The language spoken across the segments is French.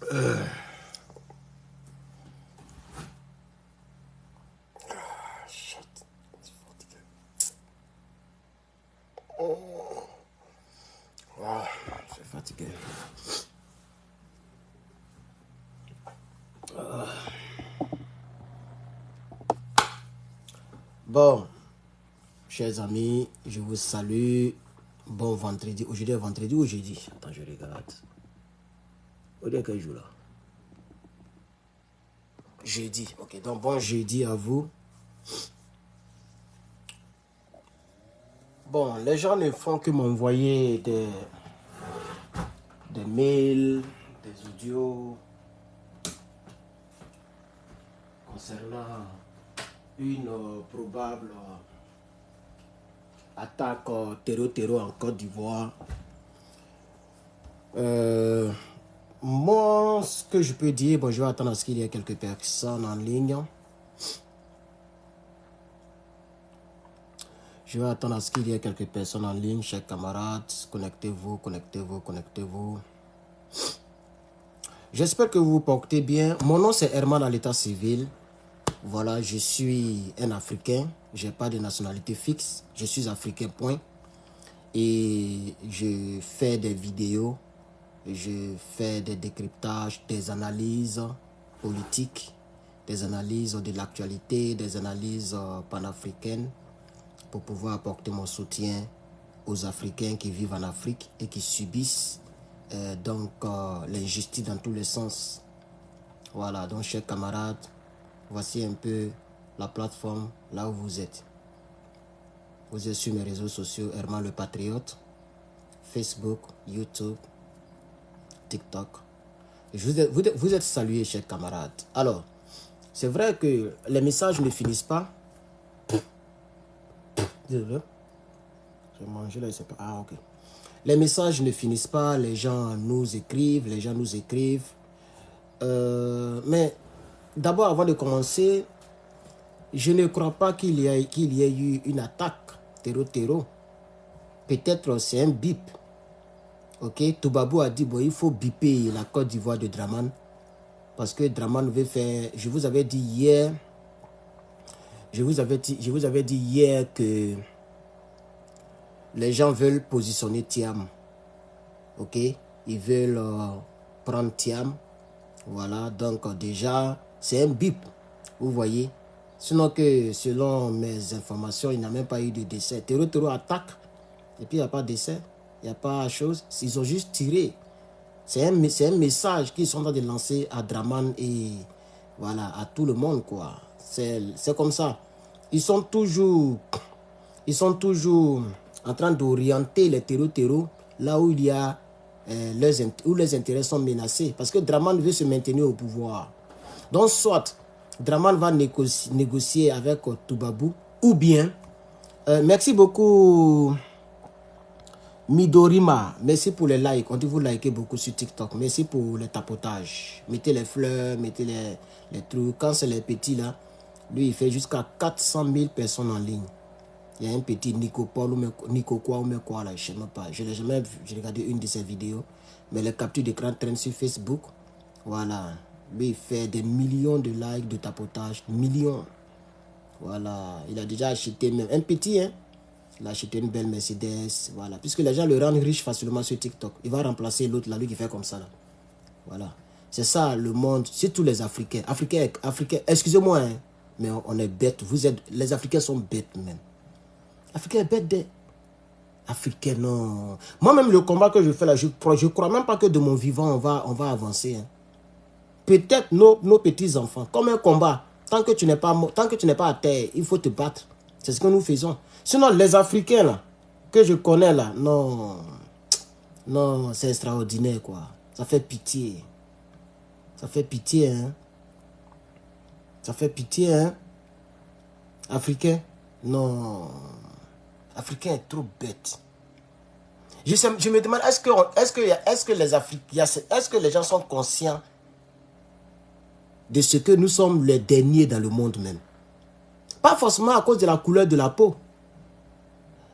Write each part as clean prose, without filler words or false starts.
Je suis fatigué. Bon, chers amis, je vous salue. Bon vendredi. Aujourd'hui est vendredi ou jeudi? Attends, je regarde. Aujourd'hui est quel jour là? Jeudi. Ok, donc bon jeudi à vous. Bon, les gens ne font que m'envoyer des mails, des audios concernant une probable attaque terreau en Côte d'Ivoire. Moi, ce que je peux dire, bon, je vais attendre à ce qu'il y ait quelques personnes en ligne. Je vais attendre à ce qu'il y ait quelques personnes en ligne, chers camarades. Connectez-vous, connectez-vous, connectez-vous. J'espère que vous vous portez bien. Mon nom, c'est Herman à l'état civil. Voilà, je suis un Africain. Je n'ai pas de nationalité fixe. Je suis africain, point. Et je fais des vidéos. Je fais des décryptages, des analyses politiques, des analyses de l'actualité, des analyses panafricaines pour pouvoir apporter mon soutien aux Africains qui vivent en Afrique et qui subissent l'injustice dans tous les sens. Voilà, donc chers camarades, voici un peu la plateforme là où vous êtes. Vous êtes sur mes réseaux sociaux, Herman le Patriote, Facebook, YouTube, TikTok. Vous êtes salués, chers camarades. Alors, c'est vrai que les messages ne finissent pas. Désolé. J'ai mangé là, c'est pas. Ah, ok. Les messages ne finissent pas, les gens nous écrivent, mais d'abord, avant de commencer, je ne crois pas qu'il y ait eu une attaque terreau. Peut-être c'est un bip. Ok, Toubabou a dit, bon, il faut biper la Côte d'Ivoire de Draman. Parce que Draman veut faire, je vous avais dit hier que les gens veulent positionner Thiam. Ok, ils veulent prendre Thiam. Voilà, donc déjà, c'est un bip. Vous voyez. Sinon que, selon mes informations, il n'y a même pas eu de décès. Terreau attaque. Et puis, il n'y a pas de décès. Il n'y a pas chose. Ils ont juste tiré. C'est un message qu'ils sont en train de lancer à Draman et voilà, à tout le monde, quoi. C'est comme ça. Ils sont toujours en train d'orienter les terreaux là où il y a où les intérêts sont menacés. Parce que Draman veut se maintenir au pouvoir. Donc, soit Draman va négocier avec Toubabou, ou bien, merci beaucoup Midorima, merci pour les likes. On dit vous likez beaucoup sur TikTok. Merci pour les tapotages. Mettez les fleurs, mettez les trucs. Quand c'est les petits là, lui il fait jusqu'à 400 000 personnes en ligne. Il y a un petit Nico Paul Nico quoi ou quoi là, je ne sais même pas. Je n'ai jamais vu, j'ai regardé une de ses vidéos. Mais les captures d'écran traînent sur Facebook. Voilà. Lui il fait des millions de likes, de tapotages. Millions. Voilà. Il a déjà acheté même un petit, hein. Il a acheté une belle Mercedes, voilà. Puisque les gens le rendent riche facilement sur TikTok. Il va remplacer l'autre là, lui qui fait comme ça là. Voilà. C'est ça le monde, c'est tous les Africains. Africains, excusez-moi, hein, mais on est bêtes. Les Africains sont bêtes même. Africains bêtes des... Africains, non. Moi-même, le combat que je fais là, je crois même pas que de mon vivant, on va avancer. Hein. Peut-être nos petits-enfants, comme un combat. Tant que tu n'es pas à terre, il faut te battre. C'est ce que nous faisons. Sinon, les Africains, là, que je connais, là, non, c'est extraordinaire, quoi. Ça fait pitié. Ça fait pitié, hein. Ça fait pitié, hein. Africain, non. Africain est trop bête. Je me demande, est-ce que les gens sont conscients de ce que nous sommes les derniers dans le monde même? Pas forcément à cause de la couleur de la peau,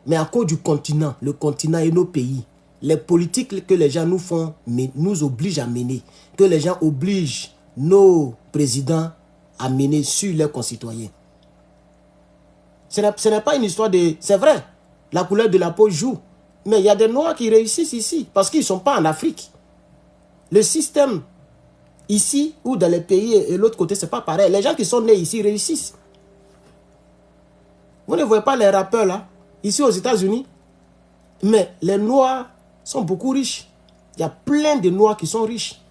mais à cause du continent. Le continent et nos pays. les politiques que les gens nous font, nous obligent à mener, que les gens obligent nos présidents à mener sur leurs concitoyens. Ce n'est pas une histoire de... C'est vrai, la couleur de la peau joue. Mais il y a des Noirs qui réussissent ici, parce qu'ils ne sont pas en Afrique. Le système, ici ou dans les pays et l'autre côté, ce n'est pas pareil. Les gens qui sont nés ici réussissent. Vous ne voyez pas les rappeurs là, ici aux États-Unis. Mais les Noirs sont beaucoup riches. Il y a plein de Noirs qui sont riches.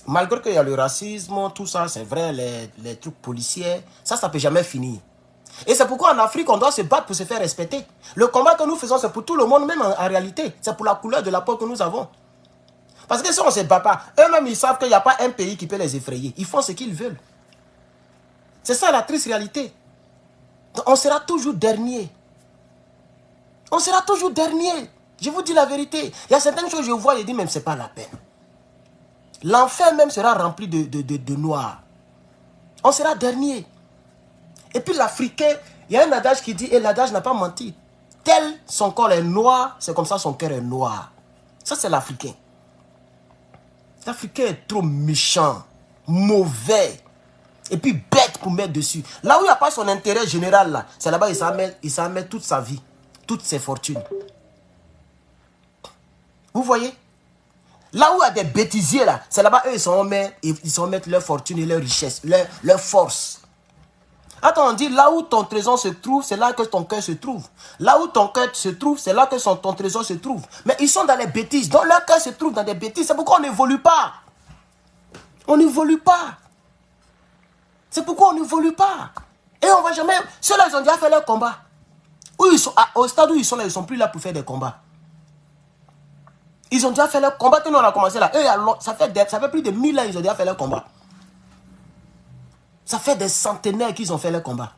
Malgré qu'il y a le racisme, tout ça, c'est vrai, les trucs policiers, ça ne peut jamais finir. Et c'est pourquoi en Afrique, on doit se battre pour se faire respecter. Le combat que nous faisons, c'est pour tout le monde, même en réalité. C'est pour la couleur de la peau que nous avons. Parce que si on ne se bat pas, eux-mêmes, ils savent qu'il n'y a pas un pays qui peut les effrayer. Ils font ce qu'ils veulent. C'est ça la triste réalité. Donc, on sera toujours dernier. On sera toujours dernier. Je vous dis la vérité. Il y a certaines choses que je vois et je dis même, ce n'est pas la peine. L'enfer même sera rempli de noirs. On sera dernier. Et puis l'Africain, il y a un adage qui dit, et l'adage n'a pas menti, tel son corps est noir, c'est comme ça son cœur est noir. Ça c'est l'Africain. L'Africain est trop méchant, mauvais, et puis bête pour mettre dessus. Là où il n'y a pas son intérêt général, là, c'est là-bas il s'en met toute sa vie, toutes ses fortunes. Vous voyez? Là où il y a des bêtisiers, là, c'est là-bas eux, ils s'en mettent leur fortune et leur richesse, leur force. Attends, on dit là où ton trésor se trouve, c'est là que ton cœur se trouve. Là où ton cœur se trouve, c'est là que ton trésor se trouve. Mais ils sont dans les bêtises. Donc leur cœur se trouve dans des bêtises. C'est pourquoi on n'évolue pas. On n'évolue pas. C'est pourquoi on n'évolue pas. Et on va jamais... Ceux-là, ils ont déjà fait leur combat. Où ils sont, au stade où ils sont là, ils ne sont plus là pour faire des combats. Ils ont déjà fait leur combat. Quand nous on a commencé là, eux, ça fait plus de 1000 ans qu'ils ont déjà fait leur combat. Ça fait des centenaires qu'ils ont fait leur combat.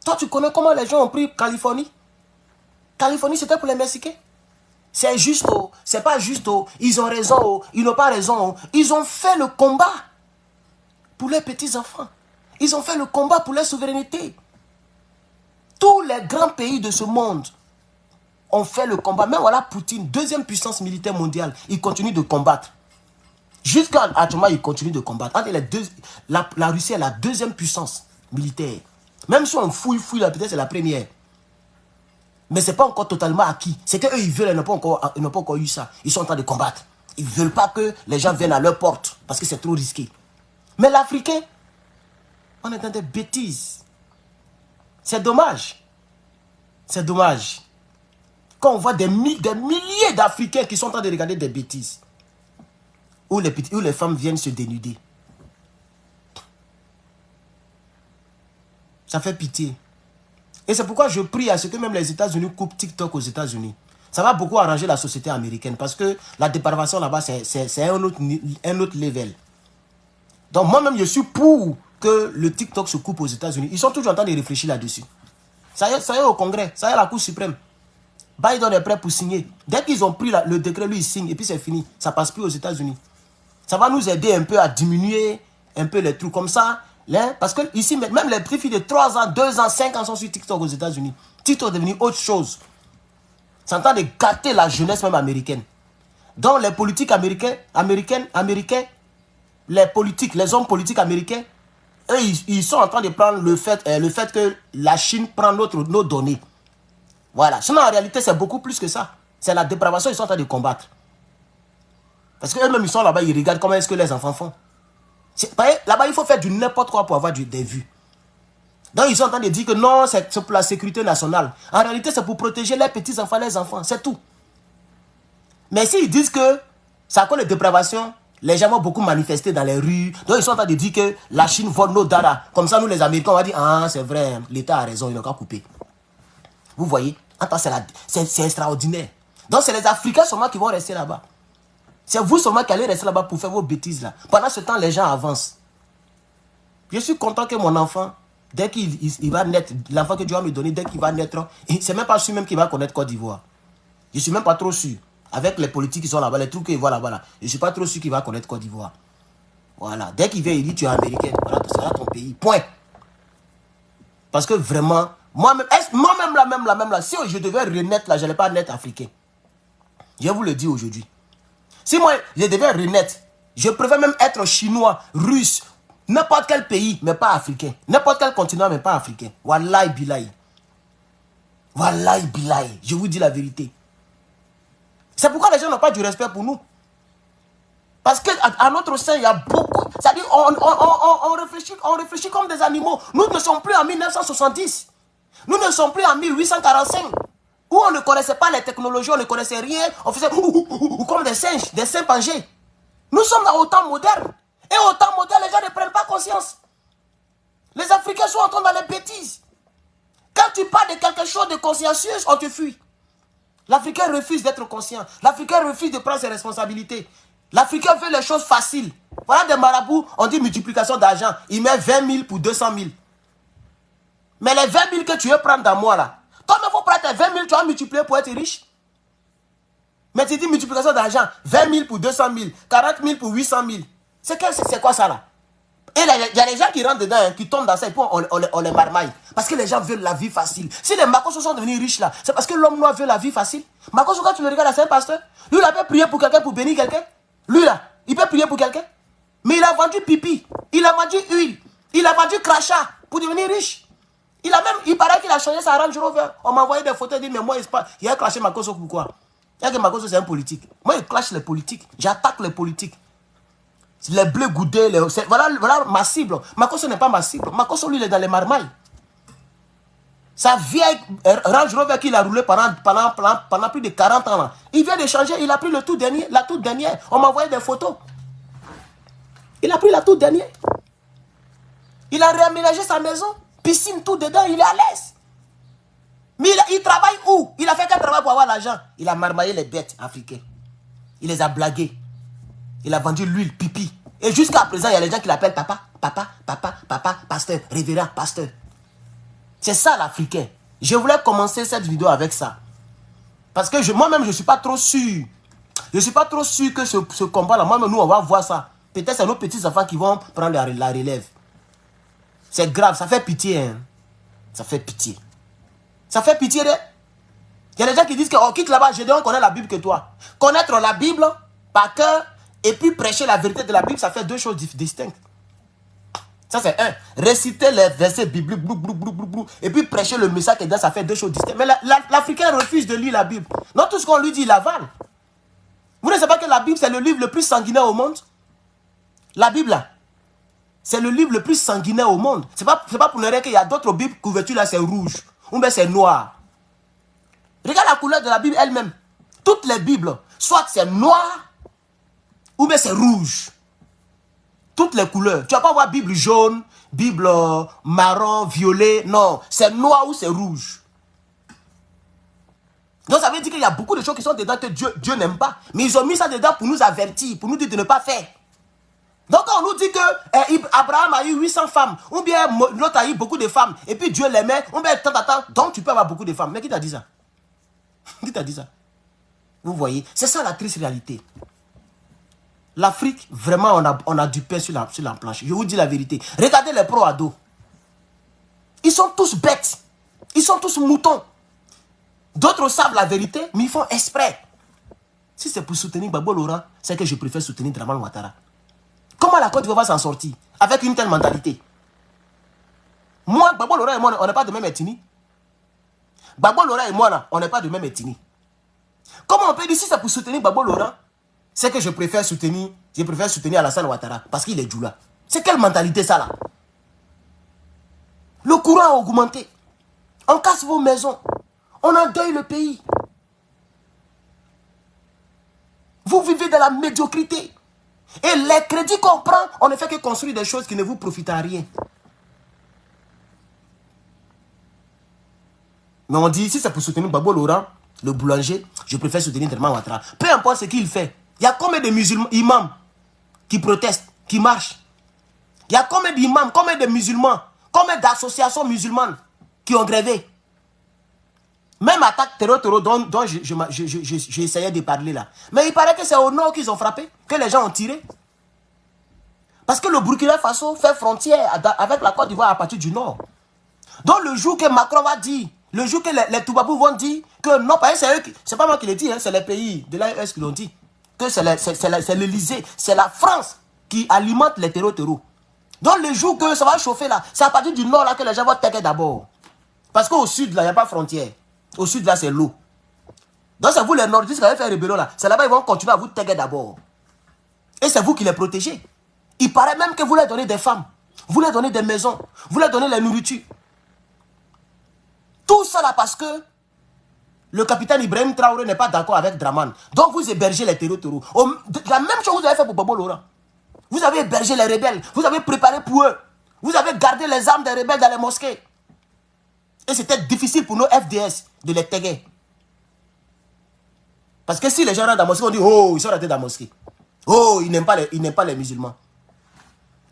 Toi, tu connais comment les gens ont pris Californie? Californie, c'était pour les Mexicains. C'est juste, c'est pas juste, ils ont raison, ils n'ont pas raison. Ils ont fait le combat pour les petits-enfants. Ils ont fait le combat pour leur souveraineté. Tous les grands pays de ce monde ont fait le combat. Même voilà Poutine, deuxième puissance militaire mondiale, il continue de combattre. Jusqu'à actuellement, il continue de combattre. Entre les deux, la Russie est la deuxième puissance militaire. Même si on fouille, peut-être c'est la première. Mais ce n'est pas encore totalement acquis. C'est qu'eux, ils veulent, ils n'ont pas encore eu ça. Ils sont en train de combattre. Ils ne veulent pas que les gens viennent à leur porte parce que c'est trop risqué. Mais l'Africain, on est dans des bêtises. C'est dommage. C'est dommage. Quand on voit des milliers d'Africains qui sont en train de regarder des bêtises. Où les femmes viennent se dénuder. Ça fait pitié. Et c'est pourquoi je prie à ce que même les États-Unis coupent TikTok aux États-Unis. Ça va beaucoup arranger la société américaine parce que la dépravation là-bas, c'est un autre level. Donc moi-même, je suis pour que le TikTok se coupe aux États-Unis. Ils sont toujours en train de réfléchir là-dessus. Ça y est au Congrès, ça y est à la Cour suprême. Biden est prêt pour signer. Dès qu'ils ont pris le décret, lui, il signe et puis c'est fini. Ça ne passe plus aux États-Unis. Ça va nous aider un peu à diminuer un peu les trucs comme ça. Là, parce que ici, même les petites filles de 3 ans, 2 ans, 5 ans sont sur TikTok aux États-Unis. TikTok est devenu autre chose. C'est en train de gâter la jeunesse même américaine. Donc les politiques américains, les hommes politiques américains, eux, ils sont en train de prendre le fait que la Chine prend nos données. Voilà. Sinon, en réalité, c'est beaucoup plus que ça. C'est la dépravation qu'ils sont en train de combattre. Parce qu'eux-mêmes, ils sont là-bas, ils regardent comment est-ce que les enfants font. Là-bas, il faut faire du n'importe quoi pour avoir des vues. Donc, ils sont en train de dire que non, c'est pour la sécurité nationale. En réalité, c'est pour protéger les petits-enfants, les enfants. C'est tout. Mais s'ils disent que c'est à cause de dépravation, les gens vont beaucoup manifester dans les rues. Donc, ils sont en train de dire que la Chine vole nos dara. Comme ça, nous, les Américains, on va dire, ah, c'est vrai, l'État a raison, il n'a qu'à couper. Vous voyez? C'est extraordinaire. Donc, c'est les Africains seulement qui vont rester là-bas. C'est vous seulement qui allez rester là-bas pour faire vos bêtises là. Pendant ce temps, les gens avancent. Je suis content que mon enfant, dès qu'il va naître, l'enfant que Dieu va me donner, dès qu'il va naître, c'est même pas sûr même qu'il va connaître Côte d'Ivoire. Je suis même pas trop sûr. Avec les politiques qui sont là-bas, les trucs qu'il voit là-bas, je suis pas trop sûr qu'il va connaître Côte d'Ivoire. Voilà. Dès qu'il vient, il dit tu es américain. Voilà, ce sera ton pays. Point. Parce que vraiment, moi-même là, si je devais renaître là, je n'allais pas naître africain. Je vous le dis aujourd'hui. Si moi, je devais renaître, je préfère même être chinois, russe, n'importe quel pays, mais pas africain. N'importe quel continent, mais pas africain. Wallahi billahi. Wallahi billahi. Je vous dis la vérité. C'est pourquoi les gens n'ont pas du respect pour nous. Parce qu'à notre sein, il y a beaucoup... C'est-à-dire, on réfléchit comme des animaux. Nous ne sommes plus en 1970. Nous ne sommes plus en 1845. Où on ne connaissait pas les technologies, on ne connaissait rien. On faisait comme des singes, des chimpanzés. Nous sommes dans au temps moderne. Et au temps moderne, les gens ne prennent pas conscience. Les Africains sont en train dans les bêtises. Quand tu parles de quelque chose de consciencieux, on te fuit. L'Africain refuse d'être conscient. L'Africain refuse de prendre ses responsabilités. L'Africain fait les choses faciles. Voilà des marabouts, on dit multiplication d'argent. Il met 20 000 pour 200 000. Mais les 20 000 que tu veux prendre dans moi là, toi, il faut prendre tes 20 000, tu vas multiplier pour être riche. Mais tu dis multiplication d'argent, 20 000 pour 200 000, 40 000 pour 800 000. C'est quoi ça là? Et il y a des gens qui rentrent dedans, hein, qui tombent dans ça et puis on les marmaille. Parce que les gens veulent la vie facile. Si les Makosso sont devenus riches là, c'est parce que l'homme noir veut la vie facile. Makosso, quand tu le regardes, c'est un pasteur. Lui, il a peut prier pour quelqu'un, pour bénir quelqu'un. Lui là, il peut prier pour quelqu'un. Mais il a vendu pipi, il a vendu huile, il a vendu crachat pour devenir riche. Il paraît qu'il a changé sa Range Rover. On m'a envoyé des photos, il dit, mais moi, il a clashé Makosso pourquoi? Il y a que Makosso, c'est un politique. Moi, il clash les politiques. J'attaque les politiques. Les bleus goudés, voilà ma cible. Makosso n'est pas ma cible. Makosso, lui, il est dans les marmailles. Sa vieille Range Rover qu'il a roulé pendant plus de 40 ans, là, il vient de changer. Il a pris la toute dernière. On m'a envoyé des photos. Il a pris la toute dernière. Il a réaménagé sa maison. Piscine, tout dedans, il est à l'aise. Mais il travaille où? Il a fait quel travail pour avoir l'argent? Il a marmaillé les bêtes africaines. Il les a blagués. Il a vendu l'huile, pipi. Et jusqu'à présent, il y a les gens qui l'appellent papa, pasteur, révérend, pasteur. C'est ça l'Africain. Je voulais commencer cette vidéo avec ça. Parce que moi-même, je ne suis pas trop sûr. Je ne suis pas trop sûr que ce combat-là, moi-même, nous, on va voir ça. Peut-être c'est nos petits-enfants qui vont prendre la relève. C'est grave, ça fait pitié. Hein. Ça fait pitié. Ça fait pitié. Il y a des gens qui disent qu'on quitte là-bas, je dois connaître la Bible que toi. Connaître la Bible par cœur et puis prêcher la vérité de la Bible, ça fait deux choses distinctes. Ça c'est un. Réciter les versets bibliques, et puis prêcher le message que dedans, ça fait deux choses distinctes. Mais l'Africain refuse de lire la Bible. Non, tout ce qu'on lui dit, il avale. Vous ne savez pas que la Bible, c'est le livre le plus sanguinaire au monde? La Bible, là, c'est le livre le plus sanguinaire au monde. C'est pas pour ne rien qu'il y a d'autres Bibles, couverture là, c'est rouge. Ou bien c'est noir. Regarde la couleur de la Bible elle-même. Toutes les Bibles, soit c'est noir, ou bien c'est rouge. Toutes les couleurs. Tu vas pas voir Bible jaune, Bible marron, violet. Non, c'est noir ou c'est rouge. Donc ça veut dire qu'il y a beaucoup de choses qui sont dedans que Dieu n'aime pas. Mais ils ont mis ça dedans pour nous avertir, pour nous dire de ne pas faire. Donc on nous dit que Abraham a eu 800 femmes, ou bien l'autre a eu beaucoup de femmes, et puis Dieu l'aimait, ou bien tant, donc tu peux avoir beaucoup de femmes. Mais qui t'a dit ça? Qui t'a dit ça? Vous voyez, c'est ça la triste réalité. L'Afrique, vraiment, on a du pain sur la planche. Je vous dis la vérité. Regardez les pro-ados. Ils sont tous bêtes. Ils sont tous moutons. D'autres savent la vérité, mais ils font exprès. Si c'est pour soutenir Gbagbo Laurent, c'est que je préfère soutenir Dramane Ouattara. Comment la Côte d'Ivoire va s'en sortir avec une telle mentalité? Moi, Gbagbo Laurent et moi, on n'est pas de même ethnie. Gbagbo Laurent et moi, là, on n'est pas de même ethnie. Comment on peut dire si c'est pour soutenir Gbagbo Laurent, c'est que je préfère soutenir Alassane Ouattara parce qu'il est Djoula. C'est quelle mentalité ça là? Le courant a augmenté. On casse vos maisons. On endeuille le pays. Vous vivez dans la médiocrité. Et les crédits qu'on prend, on ne fait que construire des choses qui ne vous profitent à rien. Mais on dit, si c'est pour soutenir Gbagbo Laurent, le boulanger, je préfère soutenir Dramane Ouattara. Peu importe ce qu'il fait. Il y a combien de musulmans, imams qui protestent, qui marchent? Il y a combien d'imams, combien de musulmans, combien d'associations musulmanes qui ont grévé? Même attaque terror dont j'ai essayé de parler là. Mais il paraît que c'est au nord qu'ils ont frappé, que les gens ont tiré. Parce que le Burkina Faso fait frontière avec la Côte d'Ivoire à partir du nord. Donc le jour que Macron va dire, Le jour que les Toubabous vont dire que non, c'est pas moi qui l'ai dit, hein, c'est les pays de l'AES qui l'ont dit, que c'est l'Elysée, c'est la France qui alimente les terreaux. Donc le jour que ça va chauffer là, c'est à partir du nord là que les gens vont taguer d'abord. Parce qu'au sud là, il n'y a pas frontière. Au sud là, c'est l'eau. Donc c'est vous les nordistes qui avez fait rébellion là. C'est là-bas ils vont continuer à vous taguer d'abord. Et c'est vous qui les protégez. Il paraît même que vous leur donnez des femmes. Vous leur donnez des maisons. Vous leur donnez la nourriture. Tout ça là parce que le capitaine Ibrahim Traoré n'est pas d'accord avec Draman. Donc vous hébergez les terreaux. La même chose que vous avez fait pour Bobo Laurent. Vous avez hébergé les rebelles. Vous avez préparé pour eux. Vous avez gardé les armes des rebelles dans les mosquées. Et c'était difficile pour nos FDS de les taguer. Parce que si les gens rentrent dans la mosquée, on dit, oh, ils sont rentrés dans la mosquée. Oh, ils n'aiment pas les musulmans.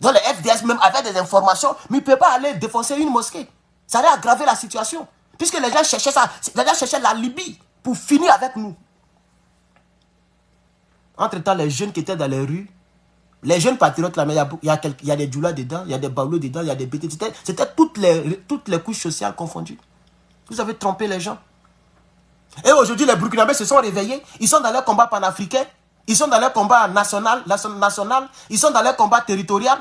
Donc les FDS même avaient des informations, mais ils ne peuvent pas aller défoncer une mosquée. Ça allait aggraver la situation. Puisque les gens cherchaient ça, les gens cherchaient la Libye pour finir avec nous. Entre-temps, les jeunes qui étaient dans les rues, les jeunes patriotes là, mais il y a des djoulas dedans, il y a des baoulots dedans, il y a des BT. C'était toutes les couches sociales confondues. Vous avez trompé les gens. Et aujourd'hui, les Burkinabés se sont réveillés. Ils sont dans leur combat panafricain. Ils sont dans leur combat national. Ils sont dans leur combat territorial.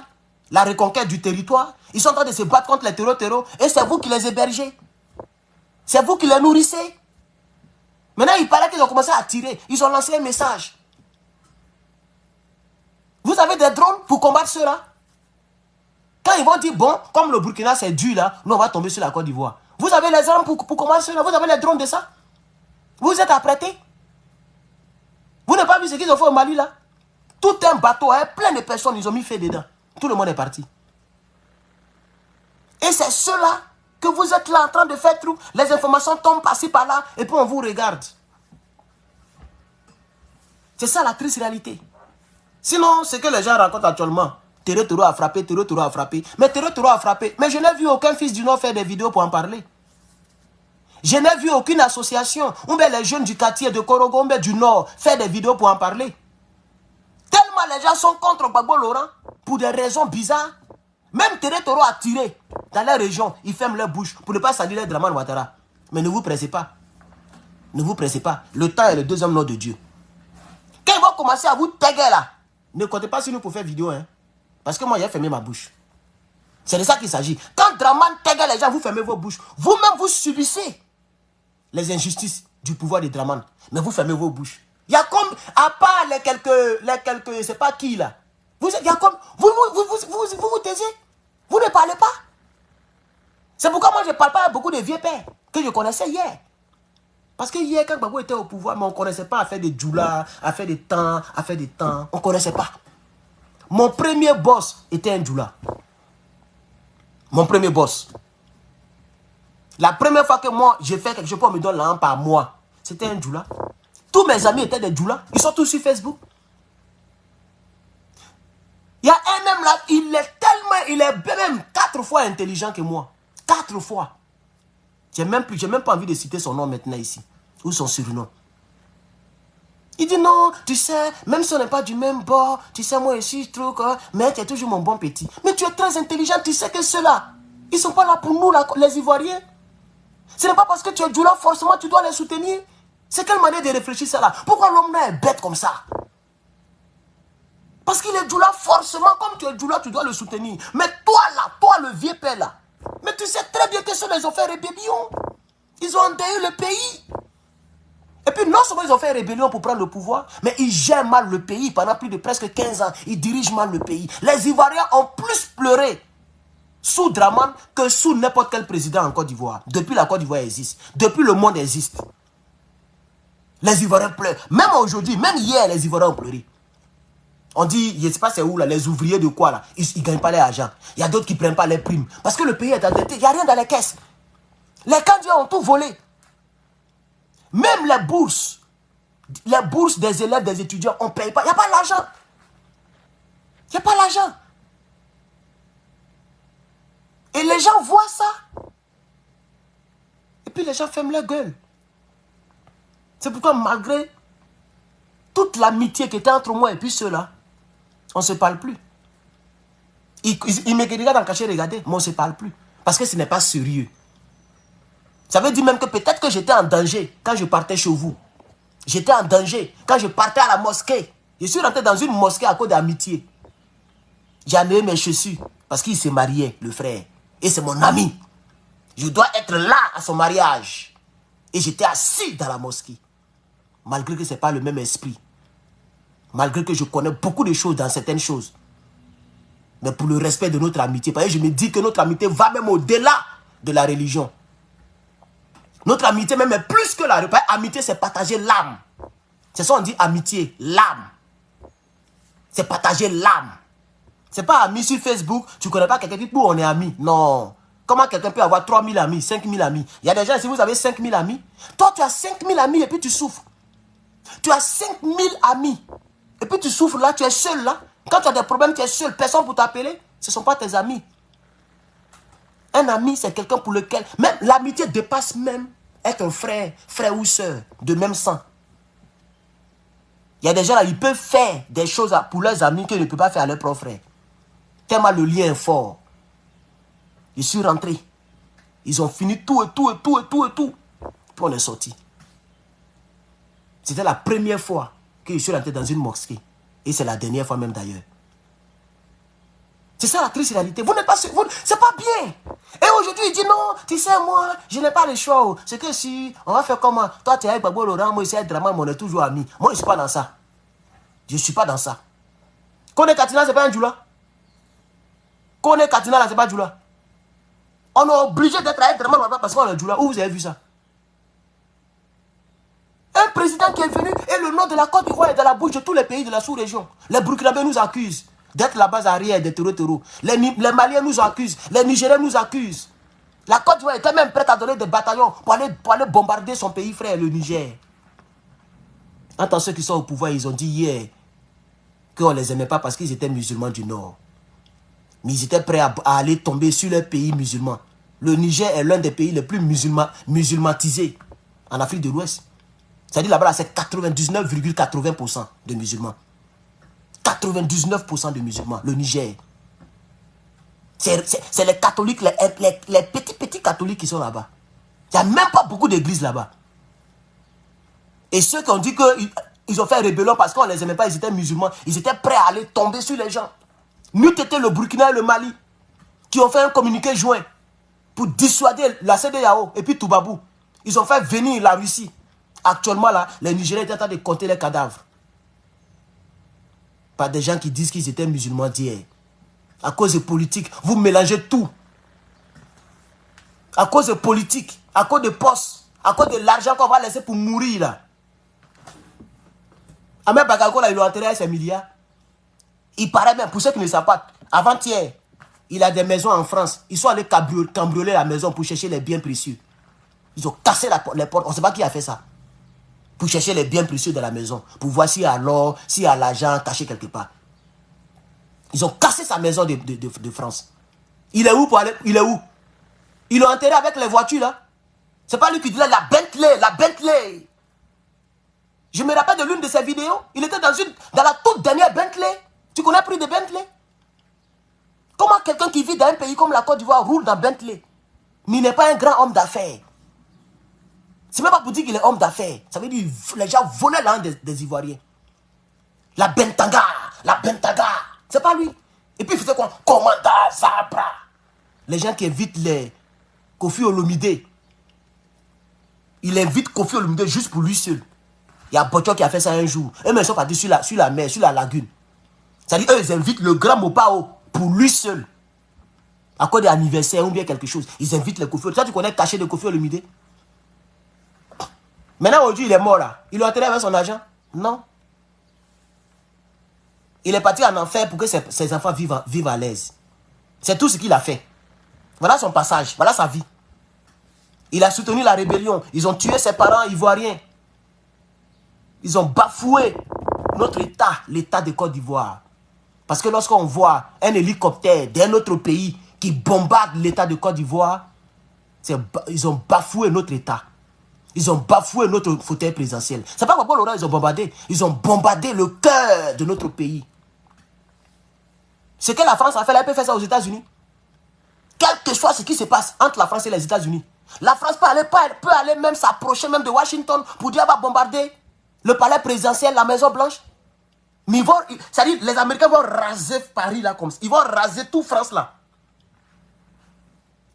La reconquête du territoire. Ils sont en train de se battre contre les terreaux. Et c'est vous qui les hébergez. C'est vous qui les nourrissez. Maintenant, il paraît qu'ils ont commencé à tirer. Ils ont lancé un message. Vous avez des drones pour combattre ceux-là. Quand ils vont dire, bon, comme le Burkina c'est dur là, nous on va tomber sur la Côte d'Ivoire. Vous avez les armes pour combattre ceux-là. Vous avez les drones de ça. Vous êtes apprêtés. Vous n'avez pas vu ce qu'ils ont fait au Mali là? Tout un bateau, hein, plein de personnes, ils ont mis fait dedans. Tout le monde est parti. Et c'est cela que vous êtes là en train de faire trou. Les informations tombent par-ci par-là et puis on vous regarde. C'est ça la triste réalité. Sinon, ce que les gens racontent actuellement, Terreau a frappé, Terreau a frappé. Mais Terreau a frappé. Mais je n'ai vu aucun fils du Nord faire des vidéos pour en parler. Je n'ai vu aucune association, ou bien les jeunes du quartier de Korogo, ou bien du Nord, faire des vidéos pour en parler. Tellement les gens sont contre Gbagbo Laurent, pour des raisons bizarres. Même Terreau a tiré dans la région, ils ferment leur bouche pour ne pas saluer les Dramane Ouattara. Mais ne vous pressez pas. Ne vous pressez pas. Le temps est le deuxième nom de Dieu. Quand ils vont commencer à vous taguer là, ne comptez pas sur nous pour faire vidéo. Hein, parce que moi, j'ai fermé ma bouche. C'est de ça qu'il s'agit. Quand Dramane tague les gens, vous fermez vos bouches. Vous-même, vous subissez les injustices du pouvoir de Dramane. Mais vous fermez vos bouches. Il y a comme, à part les quelques, c'est pas qui là. Il y a comme, vous taisez. Vous ne parlez pas. C'est pourquoi moi je ne parle pas à beaucoup de vieux pères que je connaissais hier. Parce que hier, quand Gbagbo était au pouvoir, mais on ne connaissait pas à faire des djoulas, à faire des temps. On ne connaissait pas. Mon premier boss était un djoula. Mon premier boss. La première fois que moi, j'ai fait quelque chose pour me donner l'argent par mois, c'était un djoula. Tous mes amis étaient des djoulas. Ils sont tous sur Facebook. Il y a un même là, il est même 4 fois intelligent que moi. 4 fois. J'ai même pas envie de citer son nom maintenant ici. Ou son surnom. Il dit non, tu sais, même si on n'est pas du même bord, tu sais, moi aussi, je trouve que, mais tu es toujours mon bon petit. Mais tu es très intelligent, tu sais que ceux-là, ils ne sont pas là pour nous, là, les Ivoiriens. Ce n'est pas parce que tu es du là, forcément, tu dois les soutenir. C'est quelle manière de réfléchir ça là? Pourquoi l'homme là est bête comme ça? Parce qu'il est du là, forcément, comme tu es du là, tu dois le soutenir. Mais toi là, toi le vieux père là, mais tu sais très bien que ceux-là, ils ont fait rébellion. Ils ont endeuillé le pays. Et puis non seulement ils ont fait rébellion pour prendre le pouvoir, mais ils gèrent mal le pays pendant plus de presque 15 ans. Ils dirigent mal le pays. Les Ivoiriens ont plus pleuré sous Dramane que sous n'importe quel président en Côte d'Ivoire. Depuis la Côte d'Ivoire existe. Depuis le monde existe. Les Ivoiriens pleurent. Même aujourd'hui, même hier, les Ivoiriens ont pleuré. On dit, je ne sais pas c'est où là, les ouvriers de quoi là, ils ne gagnent pas leur argent. Il y a d'autres qui ne prennent pas les primes. Parce que le pays est endetté, il n'y a rien dans les caisses. Les candidats ont tout volé. Même les bourses des élèves, des étudiants, on ne paye pas. Il n'y a pas l'argent. Il n'y a pas l'argent. Et les gens voient ça. Et puis les gens ferment leur gueule. C'est pourquoi malgré toute l'amitié qui était entre moi et puis ceux-là, on ne se parle plus. Ils me regardent en cachet, regardez, mais on ne se parle plus. Parce que ce n'est pas sérieux. Ça veut dire même que peut-être que j'étais en danger quand je partais chez vous. J'étais en danger quand je partais à la mosquée. Je suis rentré dans une mosquée à cause d'amitié. J'ai enlevé mes chaussures parce qu'il s'est marié, le frère. Et c'est mon ami. Je dois être là à son mariage. Et j'étais assis dans la mosquée. Malgré que ce n'est pas le même esprit. Malgré que je connais beaucoup de choses dans certaines choses. Mais pour le respect de notre amitié. Parce que je me dis que notre amitié va même au-delà de la religion. Notre amitié même est plus que la religion. Amitié, c'est partager l'âme. C'est ça on dit amitié, l'âme. C'est partager l'âme. C'est pas ami sur Facebook, tu ne connais pas quelqu'un qui dit on est amis. Non. Comment quelqu'un peut avoir 3000 amis, 5000 amis? Il y a des gens, si vous avez 5000 amis, toi tu as 5000 amis et puis tu souffres. Tu as 5000 amis et puis tu souffres là, tu es seul là. Quand tu as des problèmes, tu es seul, personne pour t'appeler. Ce ne sont pas tes amis. Un ami, c'est quelqu'un pour lequel, même l'amitié dépasse même être un frère, frère ou soeur de même sang. Il y a des gens là, ils peuvent faire des choses pour leurs amis qu'ils ne peuvent pas faire à leurs propres frères. Tellement le lien est fort. Je suis rentré. Ils ont fini tout. Puis on est sorti. C'était la première fois que je suis rentré dans une mosquée. Et c'est la dernière fois même d'ailleurs. C'est ça la triste réalité. Vous n'êtes pas... C'est pas bien. Et aujourd'hui, il dit non, tu sais, moi, je n'ai pas le choix. C'est que si, on va faire comment? Toi, tu es avec Babo Laurent, moi, ici, avec Draman, on est toujours amis. Moi, je ne suis pas dans ça. Je ne suis pas dans ça. Kone Katina, ce n'est pas un Djoula. Kone Katina, là, ce n'est pas Djoula. On est obligé d'être avec Draman parce qu'on est Djoula. Où vous avez vu ça? Un président qui est venu et le nom de la Côte d'Ivoire est dans la bouche de tous les pays de la sous-région. Les Burkinabés nous accusent d'être la base arrière des terreaux. Les Maliens nous accusent. Les Nigériens nous accusent. La Côte d'Ivoire était même prête à donner des bataillons pour aller bombarder son pays frère, le Niger. Attends, ceux qui sont au pouvoir, ils ont dit hier qu'on ne les aimait pas parce qu'ils étaient musulmans du Nord. Mais ils étaient prêts à aller tomber sur leur pays musulman. Le Niger est l'un des pays les plus musulmanisés en Afrique de l'Ouest. C'est-à-dire là-bas, c'est 99,80% de musulmans. 99% de musulmans, le Niger. C'est les catholiques, les petits catholiques qui sont là-bas. Il n'y a même pas beaucoup d'églises là-bas. Et ceux qui ont dit qu'ils ont fait rébellion parce qu'on ne les aimait pas, ils étaient musulmans, ils étaient prêts à aller tomber sur les gens. Nous, c'était le Burkina et le Mali qui ont fait un communiqué joint pour dissuader la CEDEAO et puis Toubabou. Ils ont fait venir la Russie. Actuellement, là, les Nigériens sont en train de compter les cadavres. Par des gens qui disent qu'ils étaient musulmans d'hier. À cause de politique, vous mélangez tout. À cause de politique, à cause de postes, à cause de l'argent qu'on va laisser pour mourir, là. Ahmed Bagago, là, il a enterré ses milliards. Il paraît même, pour ceux qui ne savent pas, avant-hier, il a des maisons en France. Ils sont allés cambrioler la maison pour chercher les biens précieux. Ils ont cassé les portes. On ne sait pas qui a fait ça. Pour chercher les biens précieux de la maison. Pour voir s'il y a l'or, s'il y a l'argent caché quelque part. Ils ont cassé sa maison de France. Il est où pour aller? Il est où? Ils l'ont enterré avec les voitures là. C'est pas lui qui disait la Bentley. Je me rappelle de l'une de ses vidéos. Il était dans la toute dernière Bentley. Tu connais le prix de Bentley? Comment quelqu'un qui vit dans un pays comme la Côte d'Ivoire roule dans Bentley? Mais il n'est pas un grand homme d'affaires. C'est même pas pour dire qu'il est homme d'affaires. Ça veut dire que les gens volaient l'âme des Ivoiriens. La Bentaga. C'est pas lui. Et puis il faisait quoi? Commandant Zabra. Les gens qui invitent les Kofi Olomide. Il invite Kofi Olomide juste pour lui seul. Il y a Bocho qui a fait ça un jour. Eux, ils sont partis sur la mer, sur la lagune. C'est-à-dire, eux, ils invitent le grand Mopao pour lui seul. À cause d'anniversaire ou bien quelque chose. Ils invitent les Kofi Olomide. Toi, tu connais le cachet de Kofi Olomide? Maintenant, aujourd'hui, il est mort là. Il l'a enterré avec son argent? Non. Il est parti en enfer pour que ses enfants vivent à l'aise. C'est tout ce qu'il a fait. Voilà son passage. Voilà sa vie. Il a soutenu la rébellion. Ils ont tué ses parents ivoiriens. Ils ont bafoué notre État, l'État de Côte d'Ivoire. Parce que lorsqu'on voit un hélicoptère d'un autre pays qui bombarde l'État de Côte d'Ivoire, ils ont bafoué notre État. Ils ont bafoué notre fauteuil présidentiel. C'est pas pourquoi Laurent, ils ont bombardé. Ils ont bombardé le cœur de notre pays. Ce que la France a fait, elle peut faire ça aux États-Unis. Quel que soit ce qui se passe entre la France et les États-Unis, La France peut aller même s'approcher même de Washington pour dire va bombarder le palais présidentiel, la Maison Blanche. Mais c'est-à-dire les Américains vont raser Paris là comme ça. Ils vont raser toute France là.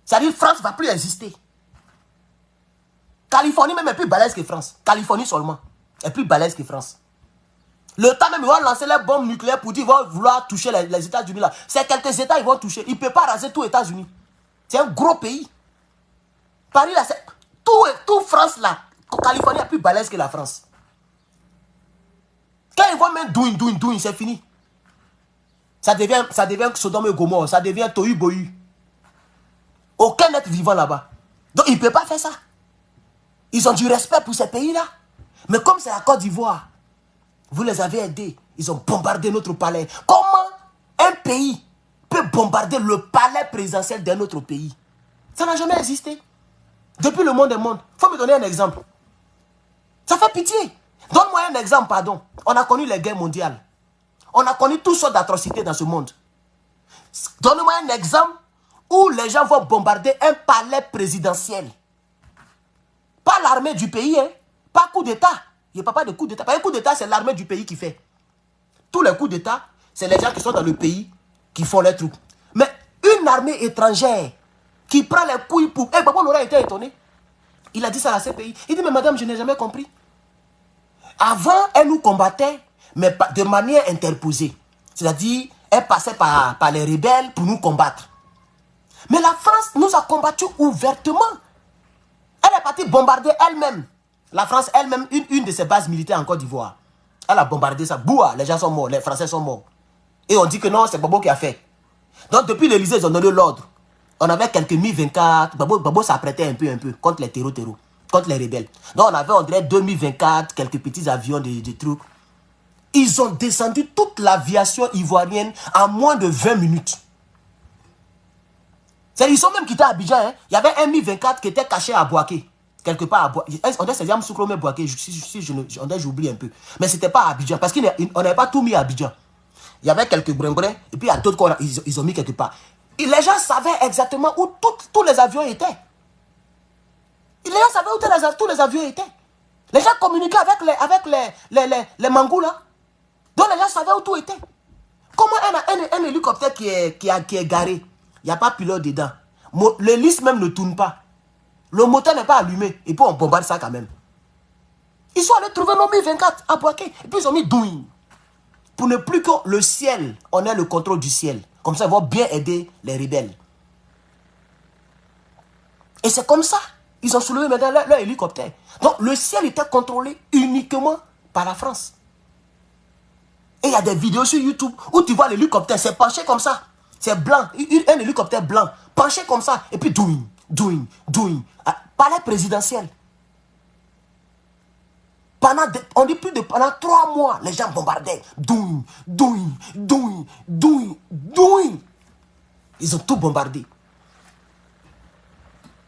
C'est-à-dire France ne va plus exister. Californie même est plus balèze que France. Californie seulement est plus balèze que France. Le temps même, ils vont lancer les bombes nucléaires pour dire qu'ils vont vouloir toucher les États-Unis là. C'est quelques États ils vont toucher. Ils ne peuvent pas raser tous les États-Unis. C'est un gros pays. Paris là, c'est tout France là. Californie est plus balèze que la France. Quand ils vont mettre douin, c'est fini. Ça devient Sodome et Gomorrhe. Ça devient Tohu Bohu. Aucun être vivant là-bas. Donc ils ne peuvent pas faire ça. Ils ont du respect pour ces pays-là. Mais comme c'est la Côte d'Ivoire, vous les avez aidés. Ils ont bombardé notre palais. Comment un pays peut bombarder le palais présidentiel d'un autre pays? Ça n'a jamais existé. Depuis le monde est monde. Il faut me donner un exemple. Ça fait pitié. Donne-moi un exemple, pardon. On a connu les guerres mondiales. On a connu toutes sortes d'atrocités dans ce monde. Donne-moi un exemple où les gens vont bombarder un palais présidentiel. Pas l'armée du pays, hein. Pas coup d'État. Il n'y a pas de coup d'État. Un coup d'État, c'est l'armée du pays qui fait. Tous les coups d'État, c'est les gens qui sont dans le pays qui font les trucs. Mais une armée étrangère qui prend les couilles pour... Eh, Babo aurait été étonné. Il a dit ça à la CPI. Il dit, mais madame, je n'ai jamais compris. Avant, elle nous combattait, mais de manière interposée. C'est-à-dire, elle passait par les rebelles pour nous combattre. Mais la France nous a combattus ouvertement. Elle est partie bombarder elle-même. La France elle-même, une de ses bases militaires en Côte d'Ivoire. Elle a bombardé ça. Boua, les gens sont morts, les Français sont morts. Et on dit que non, c'est Babo qui a fait. Donc depuis l'Élysée, ils ont donné l'ordre. On avait quelques Mi-24. Babo s'apprêtait un peu contre les terreaux, contre les rebelles. Donc on avait, on dirait, 2024, quelques petits avions de trucs. Ils ont descendu toute l'aviation ivoirienne en moins de 20 minutes. Ils sont même quittés à Abidjan. Hein. Il y avait un Mi-24 qui était caché à Boaké. Quelque part à Boaké. On dirait que c'est Yam Soukromé Boaké. J'oublie un peu. Mais ce n'était pas à Abidjan. Parce qu'on n'avait pas tout mis à Abidjan. Il y avait quelques brin-brin. Et puis il y a d'autres qu'ils ont mis quelque part. Et les gens savaient exactement où tous les avions étaient. Les gens savaient où tous les avions étaient. Les gens communiquaient avec les mangous là. Donc les gens savaient où tout était. Comment un hélicoptère qui est garé, il n'y a pas pilote dedans. L'hélice même ne tourne pas. Le moteur n'est pas allumé. Et puis on bombarde ça quand même. Ils sont allés trouver nos Mi-24 à Boaké. Et puis ils ont mis douille. Pour ne plus que le ciel, on ait le contrôle du ciel. Comme ça, ils vont bien aider les rebelles. Et c'est comme ça. Ils ont soulevé maintenant leur hélicoptère. Donc le ciel était contrôlé uniquement par la France. Et il y a des vidéos sur YouTube où tu vois l'hélicoptère, c'est penché comme ça. C'est blanc, un hélicoptère blanc, penché comme ça. Et puis douing. Palais présidentiel. On dit pendant 3 mois, les gens bombardaient. Douing. Ils ont tout bombardé.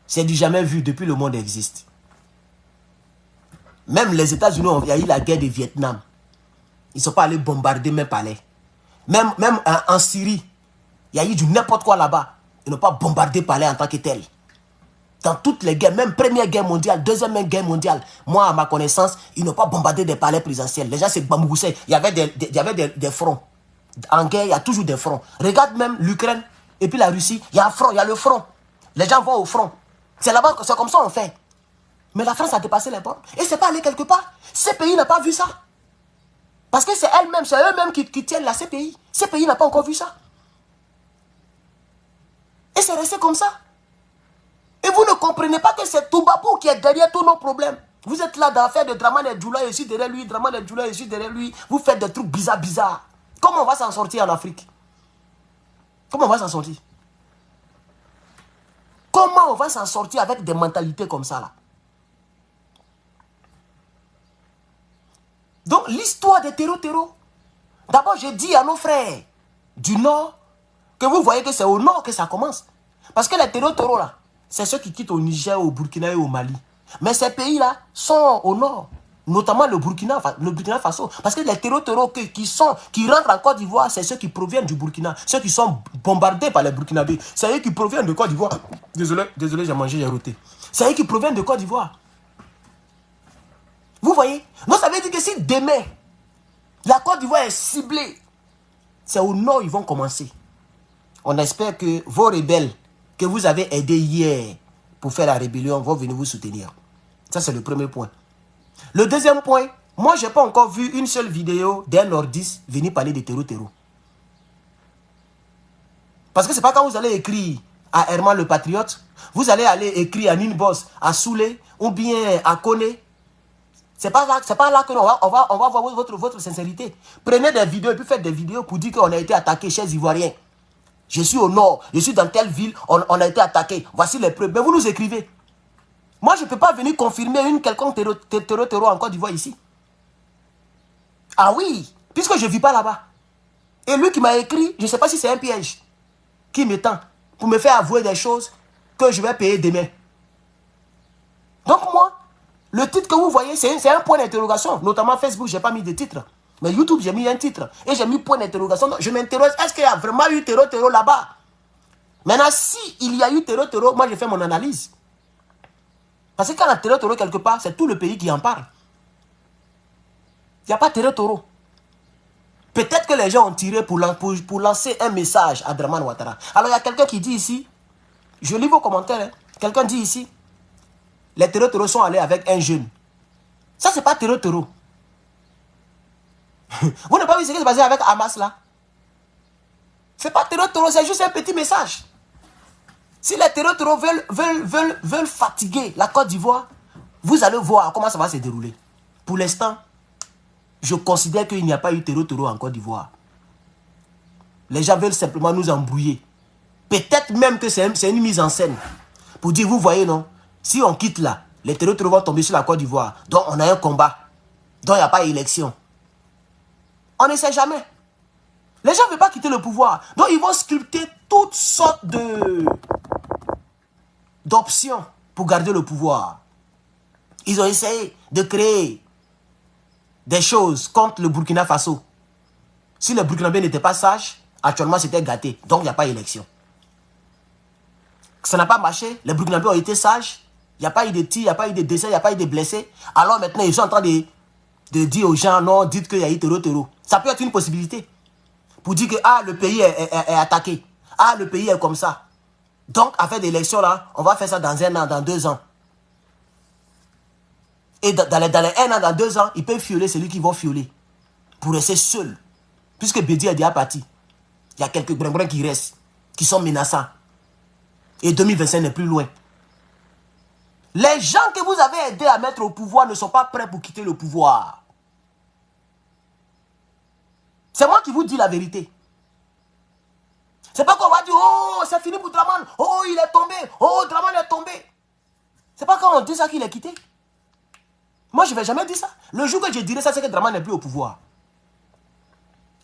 C'est du jamais vu depuis le monde existe. Même les États-Unis, il y a eu la guerre du Vietnam. Ils ne sont pas allés bombarder mes palais. Même en Syrie, il y a eu du n'importe quoi là-bas. Ils n'ont pas bombardé palais en tant que tel. Dans toutes les guerres, même Première Guerre mondiale, Deuxième Guerre mondiale, moi, à ma connaissance, ils n'ont pas bombardé des palais présidentiels. Les gens se bamboussaient. Il y avait des fronts. En guerre, il y a toujours des fronts. Regarde même l'Ukraine et puis la Russie. Il y a un front, il y a le front. Les gens vont au front. C'est là-bas, c'est comme ça on fait. Mais la France a dépassé les bornes. Et c'est pas allé quelque part. Ces pays n'ont pas vu ça. Parce que c'est eux-mêmes qui tiennent la CPI. Ces pays n'ont pas encore vu ça. Et c'est resté comme ça. Et vous ne comprenez pas que c'est Toubabou qui est derrière tous nos problèmes. Vous êtes là dans l'affaire de Dramane Djoula ici derrière lui, Dramane Djoula ici derrière lui. Vous faites des trucs bizarres. Comment on va s'en sortir en Afrique? Comment on va s'en sortir? Comment on va s'en sortir avec des mentalités comme ça là? Donc l'histoire des terreaux. D'abord j'ai dit à nos frères du Nord que vous voyez que c'est au Nord que ça commence. Parce que les terreaux là, c'est ceux qui quittent au Niger, au Burkina et au Mali. Mais ces pays là sont au Nord. Notamment le Burkina Faso. Parce que les terreaux qui rentrent en Côte d'Ivoire, c'est ceux qui proviennent du Burkina. Ceux qui sont bombardés par les Burkinabés. C'est eux qui proviennent de Côte d'Ivoire. Désolé, j'ai mangé, j'ai roté. C'est eux qui proviennent de Côte d'Ivoire. Vous voyez? Donc ça veut dire que si demain, la Côte d'Ivoire est ciblée, c'est au nord ils vont commencer. On espère que vos rebelles que vous avez aidés hier pour faire la rébellion vont venir vous soutenir. Ça, c'est le premier point. Le deuxième point, moi, je n'ai pas encore vu une seule vidéo d'un nordiste venir parler de terreau. Parce que ce n'est pas quand vous allez écrire à Herman le Patriote, vous allez aller écrire à Ninbos, à Soulé, ou bien à Kone. C'est pas là que on va voir votre sincérité. Prenez des vidéos et puis faites des vidéos pour dire qu'on a été attaqué chez les Ivoiriens. Je suis au nord, je suis dans telle ville, on a été attaqué. Voici les preuves. Mais vous nous écrivez. Moi, je ne peux pas venir confirmer une quelconque terreau en Côte d'Ivoire ici. Ah oui, puisque je ne vis pas là-bas. Et lui qui m'a écrit, je ne sais pas si c'est un piège qui m'étend pour me faire avouer des choses que je vais payer demain. Donc moi, le titre que vous voyez, c'est un point d'interrogation. Notamment Facebook, je n'ai pas mis de titre. Mais YouTube, j'ai mis un titre. Et j'ai mis point d'interrogation. Je m'interroge, est-ce qu'il y a vraiment eu terreau là-bas? Maintenant, s'il y a eu terreau, moi, je fais mon analyse. Parce que quand il y a terreau quelque part, c'est tout le pays qui en parle. Il n'y a pas terreau. Peut-être que les gens ont tiré pour lancer un message à Dramane Ouattara. Alors, il y a quelqu'un qui dit ici, je lis vos commentaires, hein. Quelqu'un dit ici, les terreaux sont allés avec un jeune. Ça, c'est pas terreau. Vous n'avez pas vu ce qui s'est passé avec Hamas là? C'est pas terreau, c'est juste un petit message. Si les terreaux veulent fatiguer la Côte d'Ivoire, vous allez voir comment ça va se dérouler. Pour l'instant, je considère qu'il n'y a pas eu terreau en Côte d'Ivoire. Les gens veulent simplement nous embrouiller. Peut-être même que c'est une mise en scène. Pour dire, vous voyez non, si on quitte là, les terreaux vont tomber sur la Côte d'Ivoire. Donc on a un combat. Donc il n'y a pas d'élection. On ne sait jamais. Les gens ne veulent pas quitter le pouvoir. Donc ils vont sculpter toutes sortes d'options pour garder le pouvoir. Ils ont essayé de créer des choses contre le Burkina Faso. Si le Burkinabé n'était pas sage, actuellement c'était gâté. Donc il n'y a pas d'élection. Ça n'a pas marché. Les Burkinabés ont été sages. Il n'y a pas eu de tirs, il n'y a pas eu de décès, il n'y a pas eu de blessés. Alors maintenant ils sont en train de dire aux gens, non, dites qu'il y a eu terreau. Ça peut être une possibilité. Pour dire que le pays est attaqué. Le pays est comme ça. Donc, à faire des élections là, on va faire ça dans 1 an, dans 2 ans. Et dans les 1 an, dans 2 ans, ils peuvent fioler celui qui vont fioler. Pour rester seul. Puisque Bédi est déjà parti. Il y a quelques brin qui restent, qui sont menaçants. Et 2025 n'est plus loin. Les gens que vous avez aidés à mettre au pouvoir ne sont pas prêts pour quitter le pouvoir. C'est moi qui vous dis la vérité. C'est pas qu'on va dire, oh, c'est fini pour Dramane. Oh, il est tombé. Oh, Dramane est tombé. C'est pas quand on dit ça qu'il est quitté. Moi, je ne vais jamais dire ça. Le jour que je dirai ça, c'est que Dramane n'est plus au pouvoir.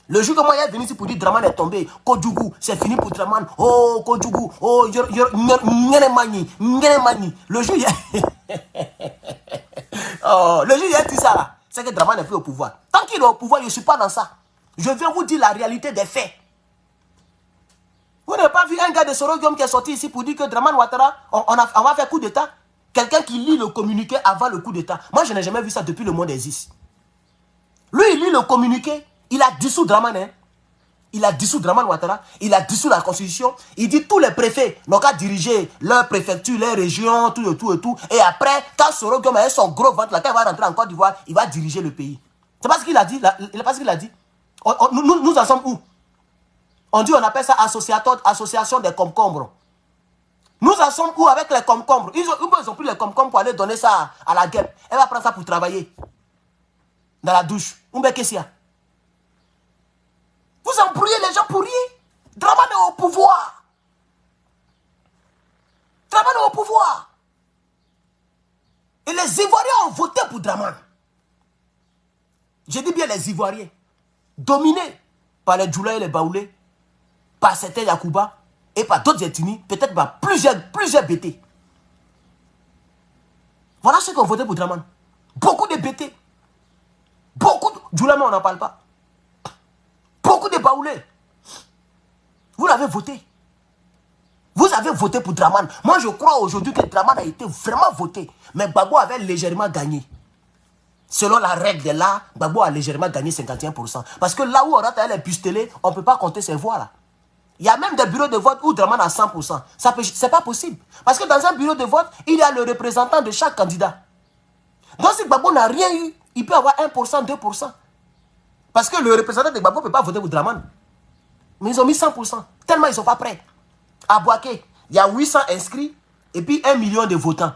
Le jour que moi, il est venu ici pour dire Dramane est tombé. Kodjougou, c'est fini pour Dramane. Oh, Kodjougou. Oh, Ngenemani. Le jour, il oh, le jour, il a dit ça là. C'est que Dramane n'est plus au pouvoir. Tant qu'il est au pouvoir, je ne suis pas dans ça. Je viens vous dire la réalité des faits. Vous n'avez pas vu un gars de Sorogium qui est sorti ici pour dire que Dramane Ouattara, on va faire coup d'État? Quelqu'un qui lit le communiqué avant le coup d'État. Moi, je n'ai jamais vu ça depuis le monde existe. Lui, il lit le communiqué. Il a dissous Dramane. Hein? Il a dissous Dramane Ouattara. Il a dissous la constitution. Il dit tous les préfets n'ont qu'à diriger leur préfecture, leurs régions, tout et tout et tout. Et après, quand Sorogium a son gros ventre, là, quand il va rentrer en Côte d'Ivoire, il va diriger le pays. C'est pas ce qu'il a dit. C'est pas ce qu'il a dit. Nous en sommes où? On dit, on appelle ça association des concombres. Nous en sommes où avec les concombres? Ils ont pris les concombres pour aller donner ça à la guêpe. Elle va prendre ça pour travailler. Dans la douche. Qu'est-ce qu'il y a? Vous embrouillez les gens pour rien. Dramane est au pouvoir. Dramane est au pouvoir. Et les Ivoiriens ont voté pour Dramane. Je dis bien les Ivoiriens. Dominés par les Djoula et les Baoulés, par certains Yakouba et par d'autres ethnies, peut-être par plusieurs BT. Voilà ceux qui ont voté pour Dramane. Beaucoup de BT. Beaucoup de... Djoulama, on n'en parle pas. Beaucoup de Baoulés. Vous l'avez voté. Vous avez voté pour Draman. Moi, je crois aujourd'hui que Draman a été vraiment voté. Mais Gbagbo avait légèrement gagné. Selon la règle de l'art, Gbagbo a légèrement gagné 51%. Parce que là où on a les pistolets, on ne peut pas compter ces voix-là. Il y a même des bureaux de vote où Draman a 100%. Ce n'est pas possible. Parce que dans un bureau de vote, il y a le représentant de chaque candidat. Donc si Gbagbo n'a rien eu, il peut avoir 1%, 2%. Parce que le représentant de Gbagbo ne peut pas voter pour Draman. Mais ils ont mis 100%. Tellement ils ne sont pas prêts. À Boaké, il y a 800 inscrits et puis 1 million de votants.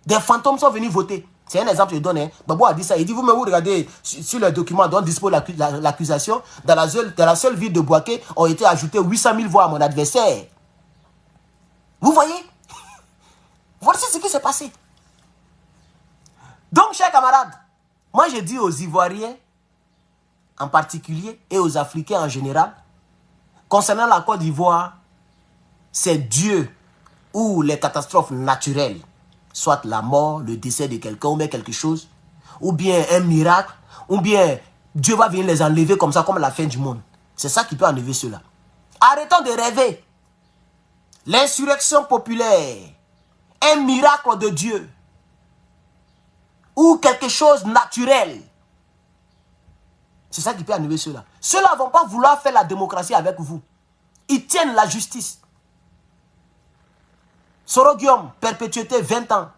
Des fantômes sont venus voter. C'est un exemple que je donne. Hein. Gbagbo a dit ça. Il dit, vous regardez sur le document dont dispose l'accusation, dans la seule ville de Boaké, ont été ajoutées 800 000 voix à mon adversaire. Vous voyez? Voici ce qui s'est passé. Donc, chers camarades, moi je dis aux Ivoiriens en particulier et aux Africains en général, concernant la Côte d'Ivoire, c'est Dieu ou les catastrophes naturelles, soit la mort, le décès de quelqu'un ou bien quelque chose, ou bien un miracle, ou bien Dieu va venir les enlever comme ça, comme la fin du monde. C'est ça qui peut enlever cela. Arrêtons de rêver. L'insurrection populaire, un miracle de Dieu, ou quelque chose de naturel. C'est ça qui peut enlever cela. Ceux-là ne vont pas vouloir faire la démocratie avec vous. Ils tiennent la justice. Soro Guillaume, perpétuité 20 ans.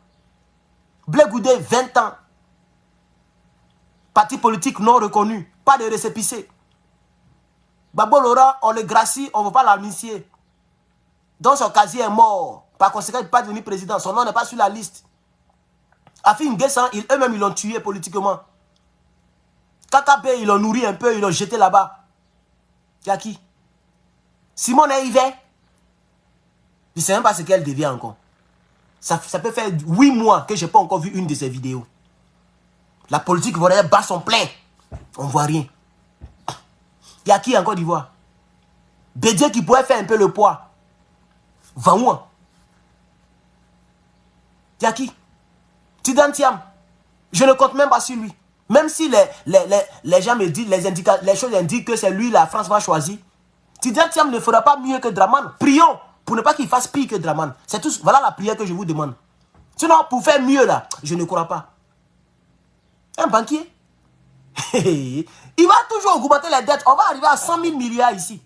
Blé Goudé, 20 ans. Parti politique non reconnu. Pas de récépissé. Gbagbo Laurent, on le gracie, on ne veut pas l'amnistier. Donc son casier est mort. Par conséquent, il ne peut pas devenir président. Son nom n'est pas sur la liste. Afi N'Guessan, eux-mêmes, ils l'ont tué politiquement. KKB, ils l'ont nourri un peu, ils l'ont jeté là-bas. Il y a qui? Simon Hiver. Je ne sais même pas ce qu'elle devient encore. Ça peut faire 8 mois que je n'ai pas encore vu une de ses vidéos. La politique ivoirienne bat son plein. On ne voit rien. Il y a qui en Côte d'Ivoire? Bédié qui pourrait faire un peu le poids. Vanouan. Il y a qui? Tidan Thiam. Je ne compte même pas sur lui. Même si les gens me disent, les choses indiquent que c'est lui, la France va choisir. Tidan Thiam ne fera pas mieux que Draman. Prions pour ne pas qu'il fasse pire que Draman. C'est tout. Voilà la prière que je vous demande. Sinon, pour faire mieux là, je ne crois pas. Un banquier, il va toujours augmenter les dettes. On va arriver à 100 000 milliards ici.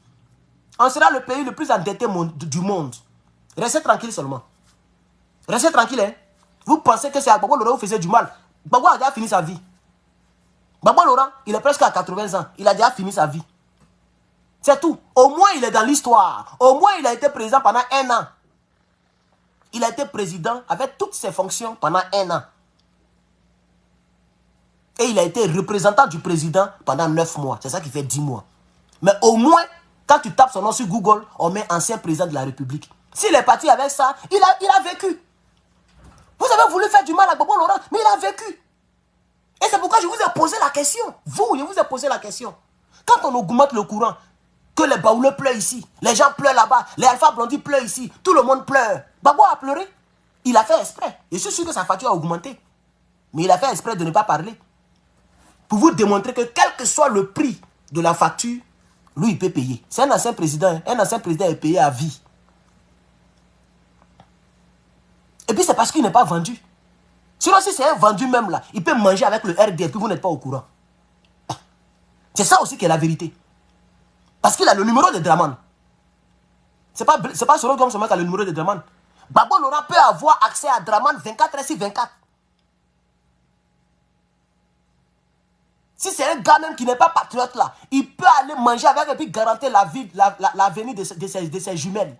On sera le pays le plus endetté du monde. Restez tranquille seulement. Restez tranquille. Hein? Vous pensez que c'est à Gbagbo Laurent qui faisait du mal. Gbagbo a déjà fini sa vie. Gbagbo Laurent, il est presque à 80 ans. Il a déjà fini sa vie. C'est tout. Au moins, il est dans l'histoire. Au moins, il a été président pendant 1 an. Il a été président avec toutes ses fonctions pendant 1 an. Et il a été représentant du président pendant 9 mois. C'est ça qui fait 10 mois. Mais au moins, quand tu tapes son nom sur Google, on met ancien président de la République. S'il est parti avec ça, il a vécu. Vous avez voulu faire du mal à Gbagbo Laurent, mais il a vécu. Et c'est pourquoi je vous ai posé la question. Vous, je vous ai posé la question. Quand on augmente le courant, que les Baoulés pleurent ici, les gens pleurent là-bas, les Alpha Blondy pleurent ici, tout le monde pleure. Gbagbo a pleuré. Il a fait exprès. Je suis sûr que sa facture a augmenté. Mais il a fait exprès de ne pas parler. Pour vous démontrer que quel que soit le prix de la facture, lui, il peut payer. C'est un ancien président. Un ancien président est payé à vie. Et puis c'est parce qu'il n'est pas vendu. Sinon, si c'est un vendu même là, il peut manger avec le RD et puis vous n'êtes pas au courant. C'est ça aussi qui est la vérité. Parce qu'il a le numéro de Draman. C'est pas Soro Guillaume seulement qui a le numéro de Draman. Gbagbo Laurent peut avoir accès à Draman 24 heures sur 24. Si c'est un gars même qui n'est pas patriote là, il peut aller manger avec et puis garantir la vie, la venue de ses jumelles.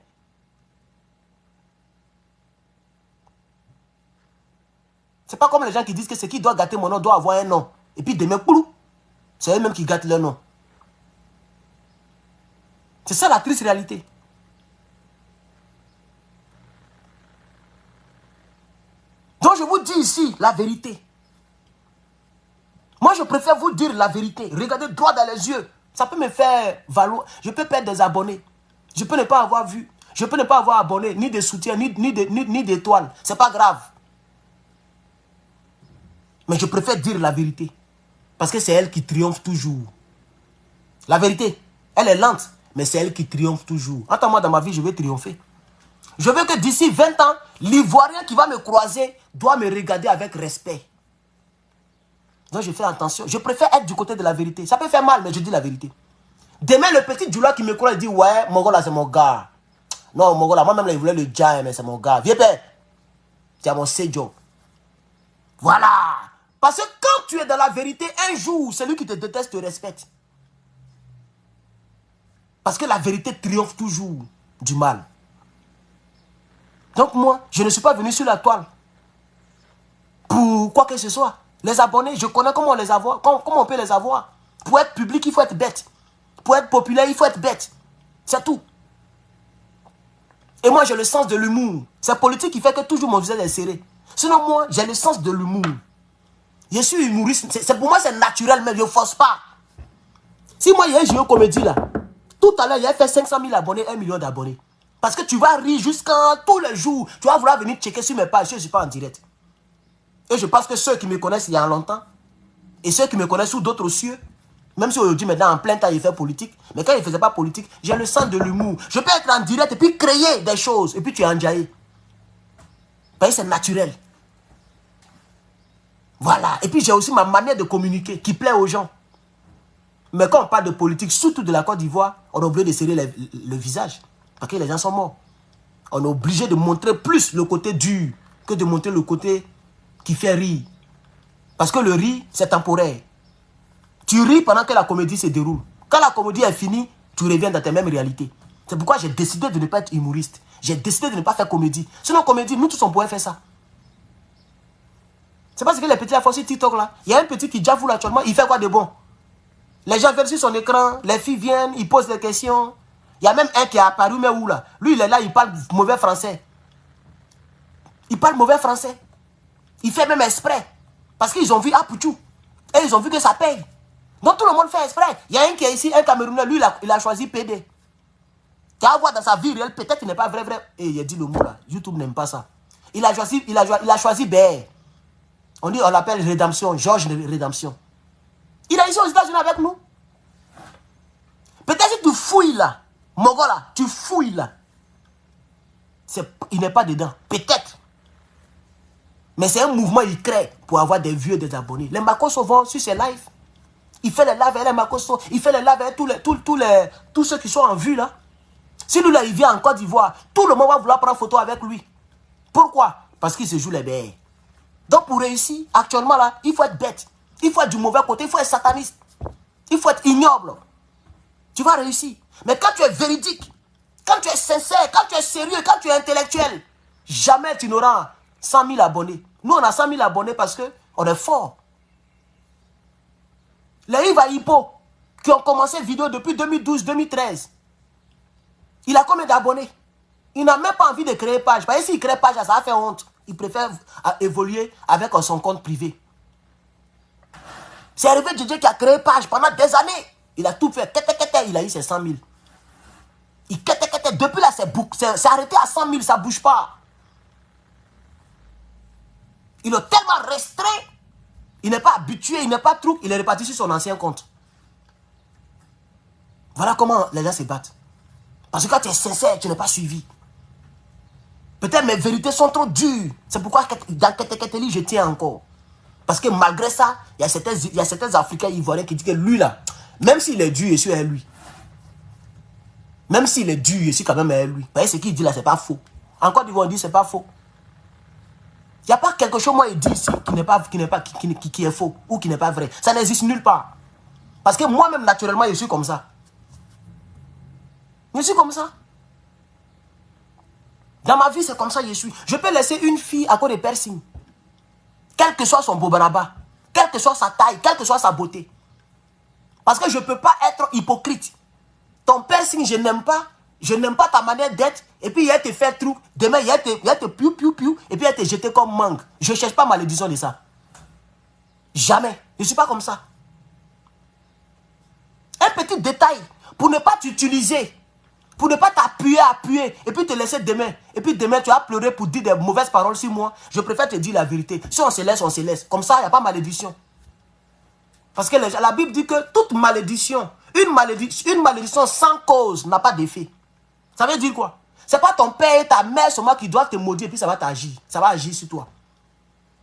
C'est pas comme les gens qui disent que ce qui doit gâter mon nom doit avoir un nom. Et puis demain, c'est eux-mêmes qui gâtent leur nom. C'est ça la triste réalité. Donc je vous dis ici la vérité. Moi je préfère vous dire la vérité. Regardez droit dans les yeux. Ça peut me faire valoir. Je peux perdre des abonnés. Je peux ne pas avoir vu. Je peux ne pas avoir abonné, ni de soutien, ni d'étoiles. C'est pas grave. Mais je préfère dire la vérité. Parce que c'est elle qui triomphe toujours. La vérité, elle est lente, mais c'est elle qui triomphe toujours. Attends-moi, dans ma vie, je vais triompher. Je veux que d'ici 20 ans, l'Ivoirien qui va me croiser doit me regarder avec respect. Donc je fais attention. Je préfère être du côté de la vérité. Ça peut faire mal, mais je dis la vérité. Demain, le petit Djoula qui me croit, il dit, ouais, Mongola, c'est mon gars. Non, Mongola, moi-même, il voulait le dire, mais c'est mon gars. Viens, père. C'est mon séjo. Voilà. Parce que quand tu es dans la vérité, un jour, celui qui te déteste te respecte. Parce que la vérité triomphe toujours du mal. Donc moi, je ne suis pas venu sur la toile pour quoi que ce soit. Les abonnés, je connais comment on les avoir, comment on peut les avoir. Pour être public, il faut être bête. Pour être populaire, il faut être bête. C'est tout. Et moi, j'ai le sens de l'humour. C'est politique qui fait que toujours mon visage est serré. Sinon, moi, j'ai le sens de l'humour. Je suis humoriste. Pour moi, c'est naturel, mais je ne force pas. Si moi, il y a un géo comédie là, tout à l'heure, il a fait 500 000 abonnés, 1 million d'abonnés. Parce que tu vas rire jusqu'à tous les jours. Tu vas vouloir venir checker sur mes pages. Je ne suis pas en direct. Et je pense que ceux qui me connaissent il y a longtemps, et ceux qui me connaissent sous d'autres cieux, même si aujourd'hui, maintenant, en plein temps, il fait politique, mais quand il ne faisait pas politique, j'ai le sens de l'humour. Je peux être en direct et puis créer des choses, et puis tu es enjaillé. Parce que c'est naturel. Voilà. Et puis j'ai aussi ma manière de communiquer qui plaît aux gens. Mais quand on parle de politique, surtout de la Côte d'Ivoire, on est obligé de serrer le visage. Parce que les gens sont morts. On est obligé de montrer plus le côté dur que de montrer le côté qui fait rire. Parce que le rire, c'est temporaire. Tu ris pendant que la comédie se déroule. Quand la comédie est finie, tu reviens dans tes mêmes réalités. C'est pourquoi j'ai décidé de ne pas être humoriste. J'ai décidé de ne pas faire comédie. Sinon, comédie, nous tous on pourrait faire ça. C'est parce que les petits là, sur TikTok là, il y a un petit qui javoue actuellement, il fait quoi de bon? Les gens viennent sur son écran, les filles viennent, ils posent des questions. Il y a même un qui est apparu, mais où là? Lui, il est là, il parle mauvais français. Il parle mauvais français. Il fait même exprès. Parce qu'ils ont vu Apoutou. Et ils ont vu que ça paye. Donc tout le monde fait exprès. Il y a un qui est ici, un Camerounais, lui, il a choisi PD. Tu vas voir dans sa vie réelle, peut-être qu'il n'est pas vrai. Et il a dit le mot là. YouTube n'aime pas ça. Il a choisi BR. On l'appelle Rédemption, Georges Rédemption. Il est ici aux États-Unis avec nous. Peut-être que tu fouilles là. Mongola, tu fouilles là. Il n'est pas dedans. Peut-être. Mais c'est un mouvement il crée pour avoir des vues et des abonnés. Les Makosso vont sur ses lives. Il fait les lives avec les Makosso. Il fait les lives avec tous ceux qui sont en vue là. Si lui là il vient en Côte d'Ivoire, tout le monde va vouloir prendre photo avec lui. Pourquoi? Parce qu'il se joue les bêtes. Donc pour réussir, actuellement là, il faut être bête. Il faut être du mauvais côté, il faut être sataniste. Il faut être ignoble. Tu vas réussir. Mais quand tu es véridique, quand tu es sincère, quand tu es sérieux, quand tu es intellectuel, jamais tu n'auras 100 000 abonnés. Nous, on a 100 000 abonnés parce qu'on est fort. Les Yves Hippo, qui ont commencé vidéo depuis 2012-2013, il a combien d'abonnés? Il n'a même pas envie de créer page. Parce que s'il crée page, ça va faire honte. Il préfère évoluer avec son compte privé. C'est arrivé DJ qui a créé page pendant des années. Il a tout fait. Il a eu ses 100 000. Depuis là, c'est arrêté à 100 000, ça ne bouge pas. Il est tellement restreint. Il n'est pas habitué, il n'est pas truc. Il est reparti sur son ancien compte. Voilà comment les gens se battent. Parce que quand tu es sincère, tu n'es pas suivi. Peut-être mes vérités sont trop dures. C'est pourquoi dans Keteketeli, je tiens encore. Parce que malgré ça, il y a certains Africains ivoiriens qui disent que lui là, même s'il est dur, je suis à lui. Même s'il est dur, je suis quand même à lui. Vous voyez ce qu'il dit là, c'est pas faux. Encore ils vont dire c'est pas faux. Il n'y a pas quelque chose moi il dit ici qui est faux ou qui n'est pas vrai. Ça n'existe nulle part. Parce que moi-même naturellement je suis comme ça. Je suis comme ça. Dans ma vie c'est comme ça je suis. Je peux laisser une fille à cause de piercing. Quel que soit son bobaraba, quelle que soit sa taille, quelle que soit sa beauté. Parce que je ne peux pas être hypocrite. Ton piercing, je n'aime pas ta manière d'être. Et puis, il te fait truc. Demain, il te piou, et puis il te jeter comme mangue. Je ne cherche pas malédiction de ça. Jamais. Je ne suis pas comme ça. Un petit détail pour ne pas t'utiliser. Pour ne pas appuyer, et puis te laisser demain. Et puis demain, tu vas pleurer pour dire des mauvaises paroles sur moi. Je préfère te dire la vérité. Si on se laisse, on se laisse. Comme ça, il n'y a pas malédiction. Parce que la Bible dit que toute malédiction, une malédiction sans cause n'a pas d'effet. Ça veut dire quoi? C'est pas ton père et ta mère seulement qui doivent te maudire et puis ça va t'agir. Ça va agir sur toi.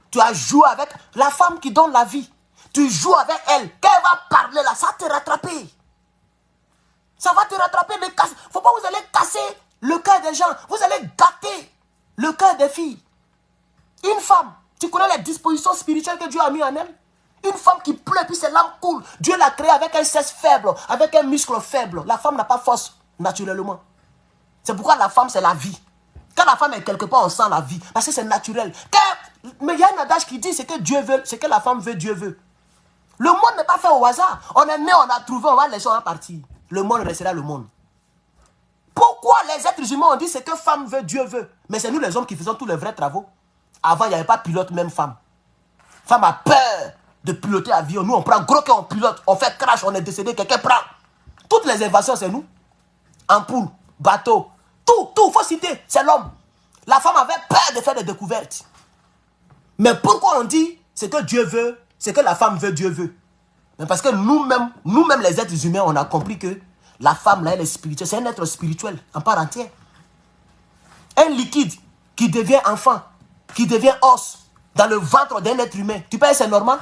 Tu as joué avec la femme qui donne la vie. Tu joues avec elle. Quand elle va parler là, ça va te rattraper. Ça va te rattraper. Il ne faut pas que vous allez casser le cœur des gens. Vous allez gâter le cœur des filles. Une femme, tu connais les dispositions spirituelles que Dieu a mis en elle? Une femme qui pleure puis ses larmes coulent. Dieu l'a créée avec un sexe faible, avec un muscle faible. La femme n'a pas force naturellement. C'est pourquoi la femme, c'est la vie. Quand la femme est quelque part, on sent la vie. Parce que c'est naturel. Mais il y a un adage qui dit, c'est que Dieu veut, c'est que la femme veut, Dieu veut. Le monde n'est pas fait au hasard. On est né, on a trouvé, on va laisser, on va partir. Le monde restera le monde. Pourquoi les êtres humains ont dit c'est que femme veut, Dieu veut? Mais c'est nous les hommes qui faisons tous les vrais travaux. Avant, il n'y avait pas pilote, même femme. Femme a peur de piloter avion. Nous, on prend gros cœur, on pilote, on fait crash, on est décédé, quelqu'un prend. Toutes les invasions, c'est nous. Ampoule, bateau, tout, faut citer, c'est l'homme. La femme avait peur de faire des découvertes. Mais pourquoi on dit c'est que Dieu veut, c'est que la femme veut, Dieu veut? Mais parce que nous-mêmes les êtres humains, on a compris que la femme, là, elle est spirituelle. C'est un être spirituel, en part entière. Un liquide qui devient enfant, qui devient os, dans le ventre d'un être humain. Tu penses que c'est normal?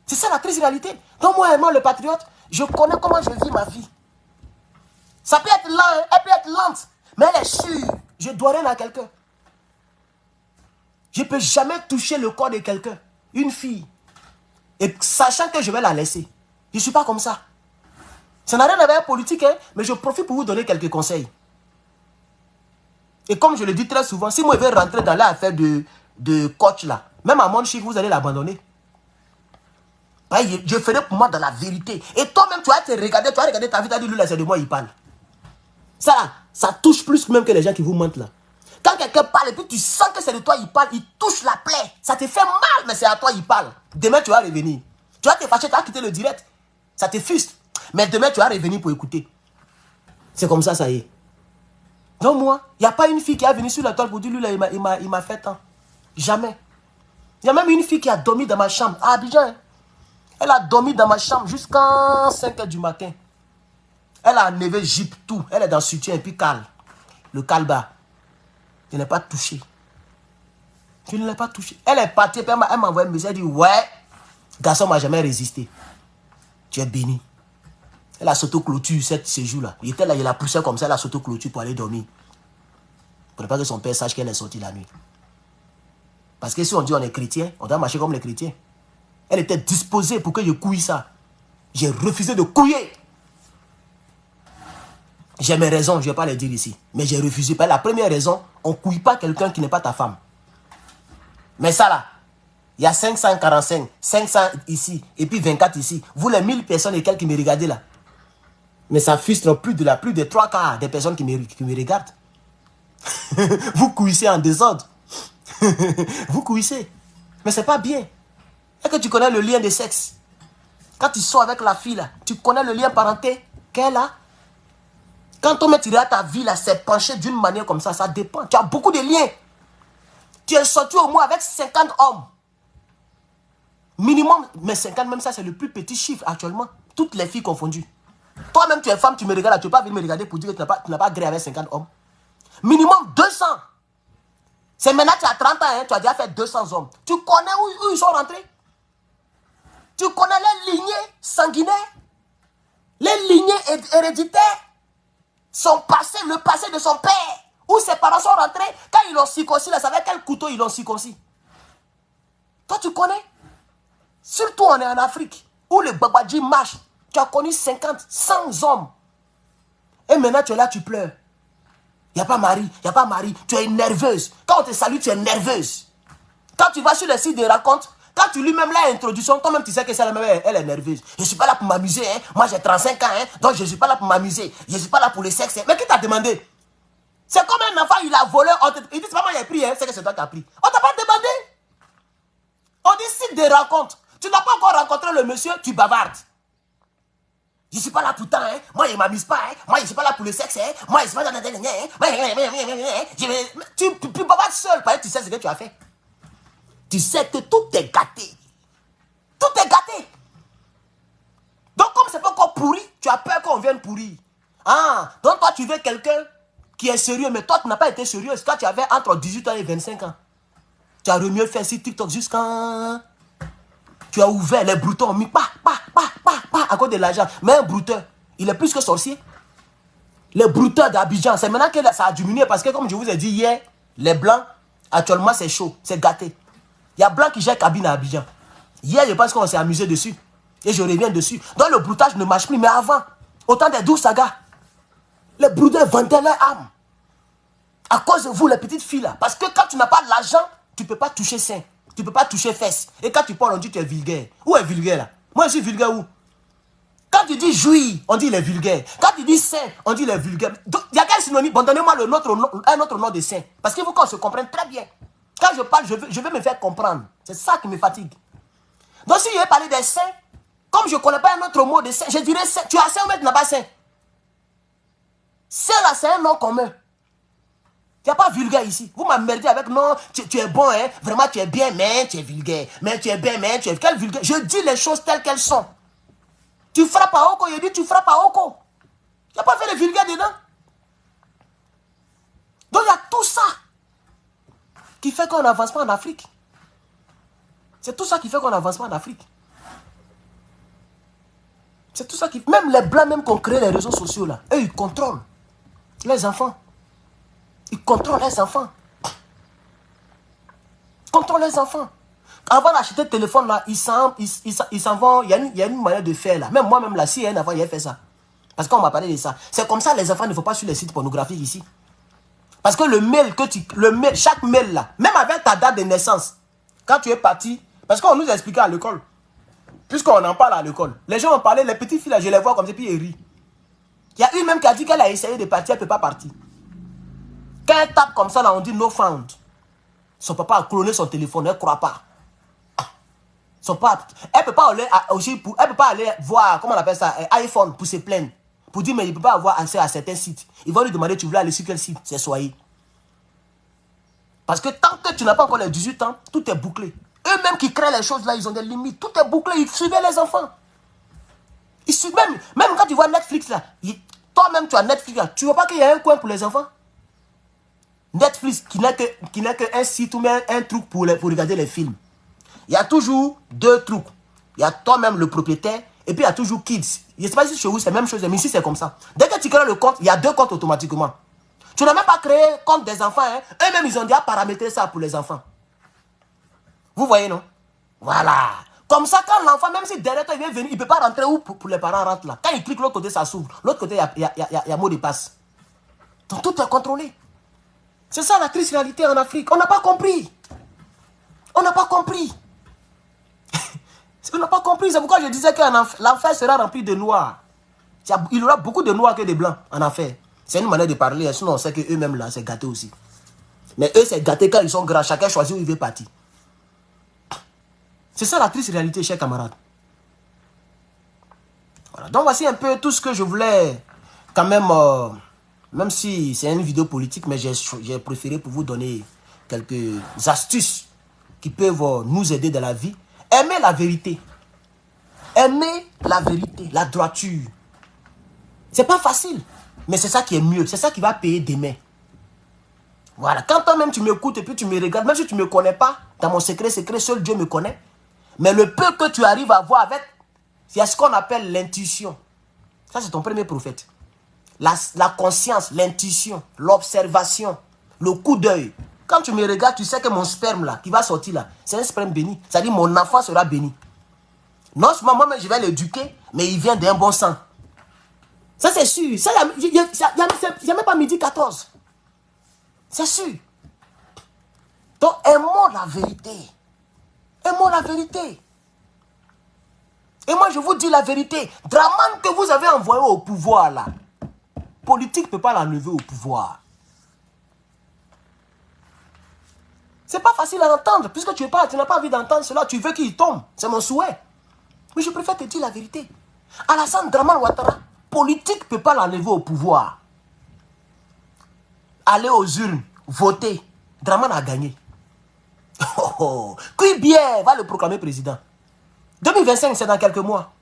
C'est ça la triste réalité. Donc moi, le patriote, je connais comment je vis ma vie. Ça peut être lent, elle peut être lente, mais elle est sûre. Je dois rien à quelqu'un. Je ne peux jamais toucher le corps de quelqu'un. Une fille. Et sachant que je vais la laisser. Je ne suis pas comme ça. Ça n'a rien à voir avec politique, hein, mais je profite pour vous donner quelques conseils. Et comme je le dis très souvent, si moi je vais rentrer dans l'affaire de coach là, même à mon chiffre, vous allez l'abandonner. Je ferai pour moi dans la vérité. Et toi-même, tu vas te regarder, tu vas regarder ta vie, tu vas dire, lui là, c'est de moi, il parle. Ça touche plus même que les gens qui vous mentent là. Quand quelqu'un parle et puis tu sens que c'est de toi, il parle, il touche la plaie. Ça te fait mal, mais c'est à toi, il parle. Demain, tu vas revenir. Tu vas te fâcher, tu vas quitter le direct. Ça te frustre. Mais demain, tu vas revenir pour écouter. C'est comme ça y est. Donc moi, il n'y a pas une fille qui est venue sur la toile pour dire, lui là, il m'a fait tant. Jamais. Il y a même une fille qui a dormi dans ma chambre à Abidjan. Hein. Elle a dormi dans ma chambre jusqu'à 5 h du matin. Elle a enlevé Jeep, tout. Elle est dans le soutien et puis cale. Le calba. Je n'ai pas touché. Je ne l'ai pas touché. Elle est partie, puis elle m'a envoyé un message, elle dit, ouais, garçon m'a jamais résisté. Tu es béni. Elle a s'auto-clôture ce jour-là. Il était là, il la poussé comme ça, elle a s'auto-clôture pour aller dormir. Pour ne pas que son père sache qu'elle est sortie la nuit. Parce que si on dit on est chrétien, on doit marcher comme les chrétiens. Elle était disposée pour que je couille ça. J'ai refusé de couiller. J'ai mes raisons, je ne vais pas les dire ici. Mais j'ai refusé. La première raison, on ne couille pas quelqu'un qui n'est pas ta femme. Mais ça là, il y a 545, 500 ici, et puis 24 ici. Vous les 1000 personnes et quelques qui me regardent là. Mais ça frustre plus de 3 quarts des personnes qui me regardent. Vous couissez en désordre. Vous couissez. Mais c'est pas bien. Est-ce que tu connais le lien de sexe? Quand tu sors avec la fille là, tu connais le lien parenté qu'elle a? Quand on met ta vie là, c'est penché d'une manière comme ça, ça dépend. Tu as beaucoup de liens. Tu es sorti au moins avec 50 hommes. Minimum, mais 50 même ça, c'est le plus petit chiffre actuellement. Toutes les filles confondues. Toi-même, tu es femme, tu me regardes, tu ne peux pas venir me regarder pour dire que tu n'as pas gré avec 50 hommes. Minimum 200. C'est maintenant que tu as 30 ans, hein, tu as déjà fait 200 hommes. Tu connais où ils sont rentrés? Tu connais les lignées sanguinaires? Les lignées héréditaires? Le passé de son père, où ses parents sont rentrés, quand ils l'ont circoncis, là, ça avec quel couteau ils l'ont circoncis? Toi, tu connais? Surtout, on est en Afrique, où le Babadji marche. Tu as connu 50, 100 hommes. Et maintenant, tu es là, tu pleures. Il n'y a pas mari, tu es nerveuse. Quand on te salue, tu es nerveuse. Quand tu vas sur le site de raconte, quand tu lis même l'introduction, toi-même tu sais que elle est nerveuse. Je ne suis pas là pour m'amuser, hein. Moi j'ai 35 ans, hein. Donc je ne suis pas là pour m'amuser. Je ne suis pas là pour le sexe. Hein. Mais qui t'a demandé? C'est comme un enfant, il a volé. Il dit, c'est pas moi qui ai pris, hein. C'est que c'est toi qui as pris. On t'a pas demandé. On dit site de rencontre. Tu n'as pas encore rencontré le monsieur, tu bavardes. Je ne suis pas là pour tant, hein. Moi je ne m'amuse pas, hein. Moi je ne suis pas là pour le sexe, hein. Moi je ne suis pas là. Tu bavardes seul, parce que tu sais ce que tu as fait. Tu sais que tout est gâté. Tout est gâté. Donc, comme c'est pas encore pourri, tu as peur qu'on vienne pourrir. Ah, donc toi, tu veux quelqu'un qui est sérieux, mais toi, tu n'as pas été sérieux. Toi, tu avais entre 18 ans et 25 ans. Tu as mieux fait sur TikTok jusqu'à... Tu as ouvert, les broutons ont mis à cause de l'argent. Mais un brouteur, il est plus que sorcier. Les brouteurs d'Abidjan, c'est maintenant que ça a diminué parce que, comme je vous ai dit hier, les blancs, actuellement, c'est chaud, c'est gâté. Il y a blancs qui gèrent cabine à Abidjan. Hier, je pense qu'on s'est amusé dessus. Et je reviens dessus. Donc, le broutage ne marche plus. Mais avant, autant des 12 sagas, les brouteurs vendaient leur âme. À cause de vous, les petites filles là. Parce que quand tu n'as pas l'argent, tu ne peux pas toucher sein. Tu ne peux pas toucher fesses. Et quand tu parles, on dit que tu es vulgaire. Où est vulgaire là? Moi, je suis vulgaire où? Quand tu dis jouir, on dit il est vulgaire. Quand tu dis saint, on dit il est vulgaire. Il y a quel synonyme? Bon, donnez-moi un autre nom de saint. Parce qu'il faut qu'on se comprenne très bien. Quand je parle, je veux me faire comprendre. C'est ça qui me fatigue. Donc, si je vais parler des saints, comme je ne connais pas un autre mot de saint, je dirais saint. Tu as saint ou tu n'as pas saint? Saint là, c'est un nom commun. Il n'y a pas vulgaire ici. Vous m'emmerdez avec non, tu es bon, hein. Vraiment, tu es bien, mais tu es vulgaire. Mais tu es bien, mais tu es... Quel vulgaire? Je dis les choses telles qu'elles sont. Tu frappes à Oko, je dis tu frappes à Oko. Il n'y a pas fait le vulgaire dedans. Donc il y a tout ça qui fait qu'on n'avance pas en Afrique. C'est tout ça qui fait qu'on n'avance pas en Afrique. C'est tout ça qui... Même les blancs, même qu'on crée les réseaux sociaux là, eux ils contrôlent les enfants. Ils contrôlent les enfants. Ils contrôlent les enfants. Avant d'acheter le téléphone là, ils s'en vont. Il y a une manière de faire là. Même moi-même là, si il y a un enfant, il a fait ça. Parce qu'on m'a parlé de ça. C'est comme ça les enfants ne vont pas sur les sites pornographiques ici. Parce que le mail que tu... chaque mail là, même avec ta date de naissance, quand tu es parti, parce qu'on nous expliquait à l'école, puisqu'on en parle à l'école, les gens ont parlé, les petites filles là, je les vois comme ça, puis ils rient. Il y a une même qui a dit qu'elle a essayé de partir, elle ne peut pas partir. Quand elle tape comme ça là, on dit no found. Son papa a cloné son téléphone, elle ne croit pas. Son papa, elle ne peut pas aller elle peut pas aller voir, comment on appelle ça, iPhone pour se plaindre. Pour dire, mais il ne peut pas avoir accès à certains sites. Ils vont lui demander, tu voulais aller sur quel site? C'est Soyez. Parce que tant que tu n'as pas encore les 18 ans, tout est bouclé. Eux-mêmes qui créent les choses là, ils ont des limites. Tout est bouclé, ils suivaient les enfants. Ils suivent même quand tu vois Netflix là, toi-même tu as Netflix là, tu ne vois pas qu'il y a un coin pour les enfants? Netflix qui n'est qu'un site ou même un truc pour regarder les films. Il y a toujours deux trucs. Il y a toi-même le propriétaire et puis il y a toujours Kids. Je ne sais pas si chez vous c'est la même chose, mais ici c'est comme ça. Dès que tu crées le compte, il y a deux comptes automatiquement. Tu n'as même pas créé compte des enfants. Hein? Eux-mêmes, ils ont déjà paramétré ça pour les enfants. Vous voyez, non? Voilà. Comme ça, quand l'enfant, même si derrière toi, il vient venir, il ne peut pas rentrer où pour les parents rentrent là. Quand il clique, l'autre côté, ça s'ouvre. L'autre côté, il y a mot de passe. Donc tout est contrôlé. C'est ça la triste réalité en Afrique. On n'a pas compris. On n'a pas compris. On n'a pas compris. C'est pourquoi je disais que l'enfer sera rempli de noirs. Il y aura beaucoup de noirs que de blancs en enfer. C'est une manière de parler. Sinon, on sait qu'eux-mêmes, là, c'est gâté aussi. Mais eux, c'est gâté quand ils sont grands. Chacun choisit où il veut partir. C'est ça la triste réalité, chers camarades. Voilà. Donc, voici un peu tout ce que je voulais quand même si c'est une vidéo politique, mais j'ai préféré pour vous donner quelques astuces qui peuvent nous aider dans la vie. Aimez la vérité. Aimez la vérité, la droiture. C'est pas facile, mais c'est ça qui est mieux. C'est ça qui va payer demain. Voilà. Quand toi-même tu m'écoutes et puis tu me regardes, même si tu ne me connais pas, dans mon secret, seul Dieu me connaît. Mais le peu que tu arrives à voir avec, c'est ce qu'on appelle l'intuition. Ça, c'est ton premier prophète. La conscience, l'intuition, l'observation, le coup d'œil. Quand tu me regardes, tu sais que mon sperme là, qui va sortir là, c'est un sperme béni. C'est-à-dire mon enfant sera béni. Non seulement moi-même je vais l'éduquer, mais il vient d'un bon sang. Ça c'est sûr. Il n'y a même pas midi 14. C'est sûr. Donc aimons la vérité. Aimons la vérité. Et moi je vous dis la vérité. Draman que vous avez envoyé au pouvoir là, politique ne peut pas l'enlever au pouvoir. C'est pas facile à entendre, puisque tu n'as pas envie d'entendre cela, tu veux qu'il tombe. C'est mon souhait. Mais je préfère te dire la vérité. Alassane Dramane Ouattara, politique ne peut pas l'enlever au pouvoir. Aller aux urnes, voter. Dramane a gagné. Qui bien va le proclamer président. 2025, c'est dans quelques mois.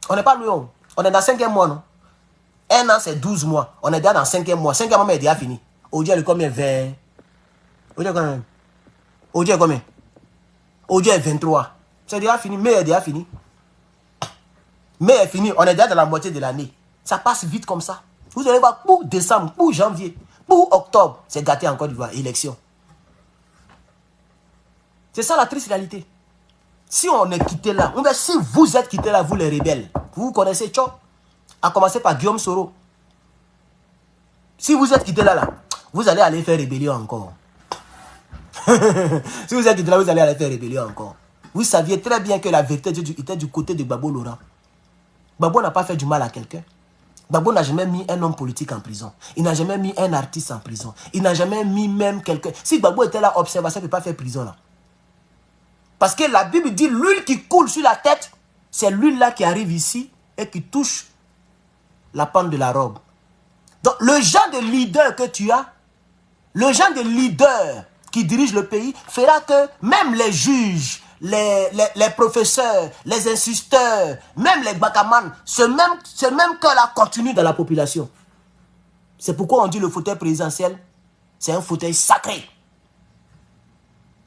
On n'est pas loin. On est dans 5e mois, non? 1 an, c'est 12 mois. On est déjà dans 5e mois. 5e mois, mais est déjà fini. Aujourd'hui, il est combien? 20. Aujourd'hui, est combien? Aujourd'hui, est 23. C'est déjà fini. Mai est déjà fini. Mai est fini. On est déjà dans la moitié de l'année. Ça passe vite comme ça. Vous allez voir, pour décembre, pour janvier, pour octobre, c'est gâté en Côte d'Ivoire. Élection. C'est ça la triste réalité. Si on est quitté là, si vous êtes quitté là, vous les rebelles, vous connaissez Tchop, à commencer par Guillaume Soro. Si vous êtes quitté là, vous allez aller faire rébellion encore. Si vous êtes quitté là, vous allez aller faire rébellion encore. Vous saviez très bien que la vérité était du côté de Gbagbo Laurent. Gbagbo n'a pas fait du mal à quelqu'un. Gbagbo n'a jamais mis un homme politique en prison. Il n'a jamais mis un artiste en prison. Il n'a jamais mis même quelqu'un. Si Gbagbo était là, observation, il ne peut pas faire prison là. Parce que la Bible dit l'huile qui coule sur la tête, c'est l'huile là qui arrive ici et qui touche la pente de la robe. Donc le genre de leader que tu as, le genre de leader qui dirige le pays fera que même les juges, les professeurs, les insisteurs, même les bakaman, ce même cœur-là continue dans la population. C'est pourquoi on dit le fauteuil présidentiel, c'est un fauteuil sacré.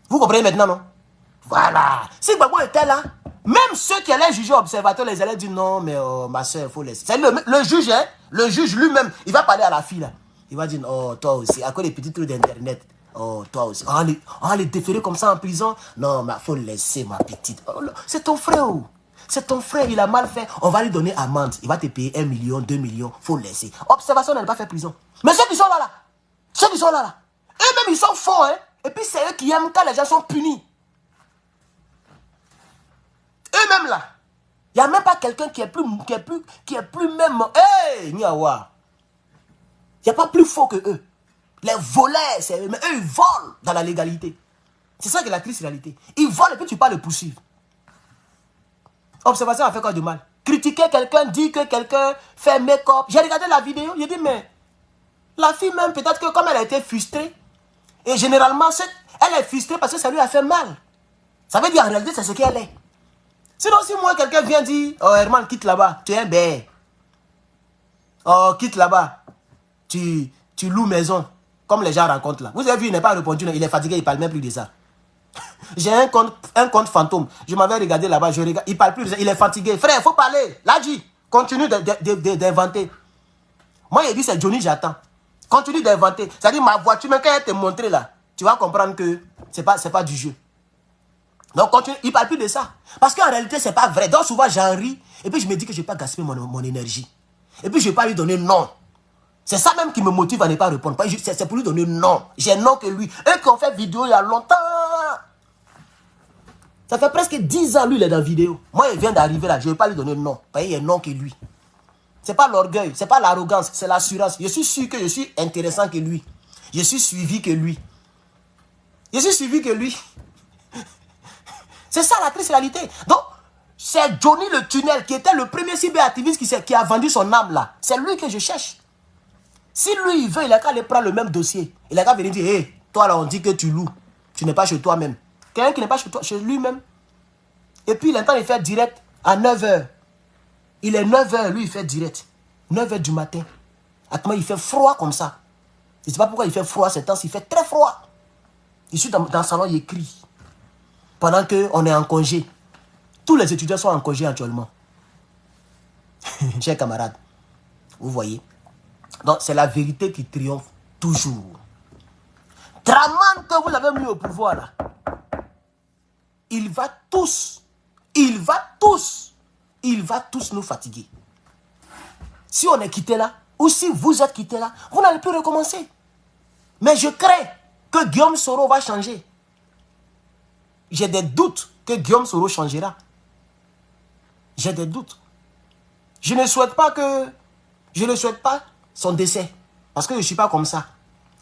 Vous comprenez maintenant, non? Voilà. Si Gbagbo était là, même ceux qui allaient juger observateurs, les allaient dire non, mais ma soeur, il faut laisser. C'est le juge, hein? Le juge lui-même, il va parler à la fille là. Il va dire, oh, toi aussi, à cause des petits trucs d'internet. Oh, toi aussi. On va les déférer comme ça en prison. Non, mais il faut laisser ma petite. Oh, c'est ton frère. C'est ton frère, il a mal fait. On va lui donner amende. Il va te payer 1 million, 2 millions. Il faut laisser. Observation, elle n'a pas fait prison. Mais ceux qui sont là, ceux qui sont là, eux-mêmes, ils sont forts, hein? Et puis c'est eux qui aiment quand les gens sont punis. Eux-mêmes là, il n'y a même pas quelqu'un qui est plus même. Hey, Niawa. Il n'y a pas plus faux que eux. Les voleurs, c'est eux. Mais eux, ils volent dans la légalité. C'est ça qui est la triste réalité. Ils volent et puis tu peux le poursuivre. Observation a fait quoi de mal? Critiquer quelqu'un, dire que quelqu'un fait make-up. J'ai regardé la vidéo, j'ai dit, mais la fille même, peut-être que comme elle a été frustrée, et généralement, elle est frustrée parce que ça lui a fait mal. Ça veut dire en réalité, c'est ce qu'elle est. Sinon, si moi, quelqu'un vient dire, oh Herman, quitte là-bas, tu es un bé. Oh, quitte là-bas, tu loues maison, comme les gens racontent là. Vous avez vu, il n'a pas répondu, il est fatigué, il ne parle même plus de ça. J'ai un compte fantôme, je m'avais regardé là-bas, il ne parle plus de ça, il est fatigué. Frère, il faut parler, là, dit, continue d'inventer. Moi, il dit, c'est Johnny, j'attends. Continue d'inventer. C'est-à-dire, ma voiture, même quand elle te montre là, tu vas comprendre que ce n'est pas du jeu. Donc, continue, il ne parle plus de ça. Parce qu'en réalité, ce n'est pas vrai. Donc, souvent, j'en ris. Et puis, je me dis que je ne vais pas gaspiller mon énergie. Et puis, je ne vais pas lui donner non. C'est ça même qui me motive à ne pas répondre. C'est pour lui donner non. J'ai non que lui. Eux qui ont fait vidéo il y a longtemps. Ça fait presque 10 ans, lui, il est dans la vidéo. Moi, il vient d'arriver là. Je ne vais pas lui donner non. Parce qu'il y a non que lui. Ce n'est pas l'orgueil. Ce n'est pas l'arrogance. C'est l'assurance. Je suis sûr que je suis intéressant que lui. Je suis suivi que lui. Je suis suivi que lui. C'est ça la triste réalité. Donc, c'est Johnny le Tunnel qui était le premier cyberactiviste qui a vendu son âme là. C'est lui que je cherche. Si lui, il veut, il a qu'à aller prendre le même dossier. Il a qu'à venir dire, hé, toi là, on dit que tu loues. Tu n'es pas chez toi-même. Quelqu'un qui n'est pas chez toi, chez lui-même. Et puis, il entend il fait direct à 9h. Il est 9h, lui, il fait direct. 9h du matin. Attends, il fait froid comme ça. Je ne sais pas pourquoi il fait froid ces temps-ci. Il fait très froid. Il suis dans le salon, il écrit. Pendant qu'on est en congé. Tous les étudiants sont en congé actuellement. Chers camarades, vous voyez. Donc, c'est la vérité qui triomphe toujours. Draman que vous l'avez mis au pouvoir là, il va tous nous fatiguer. Si on est quitté là, ou si vous êtes quitté là, vous n'allez plus recommencer. Mais je crains que Guillaume Soro va changer. J'ai des doutes que Guillaume Soro changera. J'ai des doutes. Je ne souhaite pas son décès. Parce que je ne suis pas comme ça.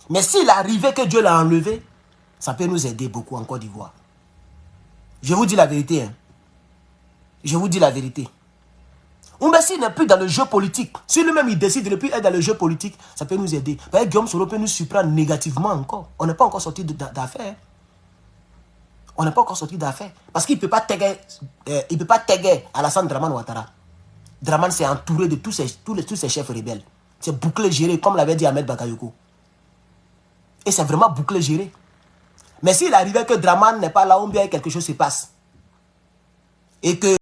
Mais s'il arrivait que Dieu l'a enlevé, ça peut nous aider beaucoup en Côte d'Ivoire. Je vous dis la vérité. Hein. Je vous dis la vérité. S'il n'est plus dans le jeu politique, si lui-même il décide de ne plus être dans le jeu politique, ça peut nous aider. Guillaume Soro peut nous surprendre négativement encore. On n'est pas encore sorti d'affaires. On n'est pas encore sorti d'affaires. Parce qu'il ne peut pas taguer Alassane Dramane Ouattara. Dramane s'est entouré de tous ces chefs rebelles. C'est bouclé géré, comme l'avait dit Ahmed Bakayoko. Et c'est vraiment bouclé géré. Mais s'il arrivait que Dramane n'est pas là, ou bien quelque chose se passe, et que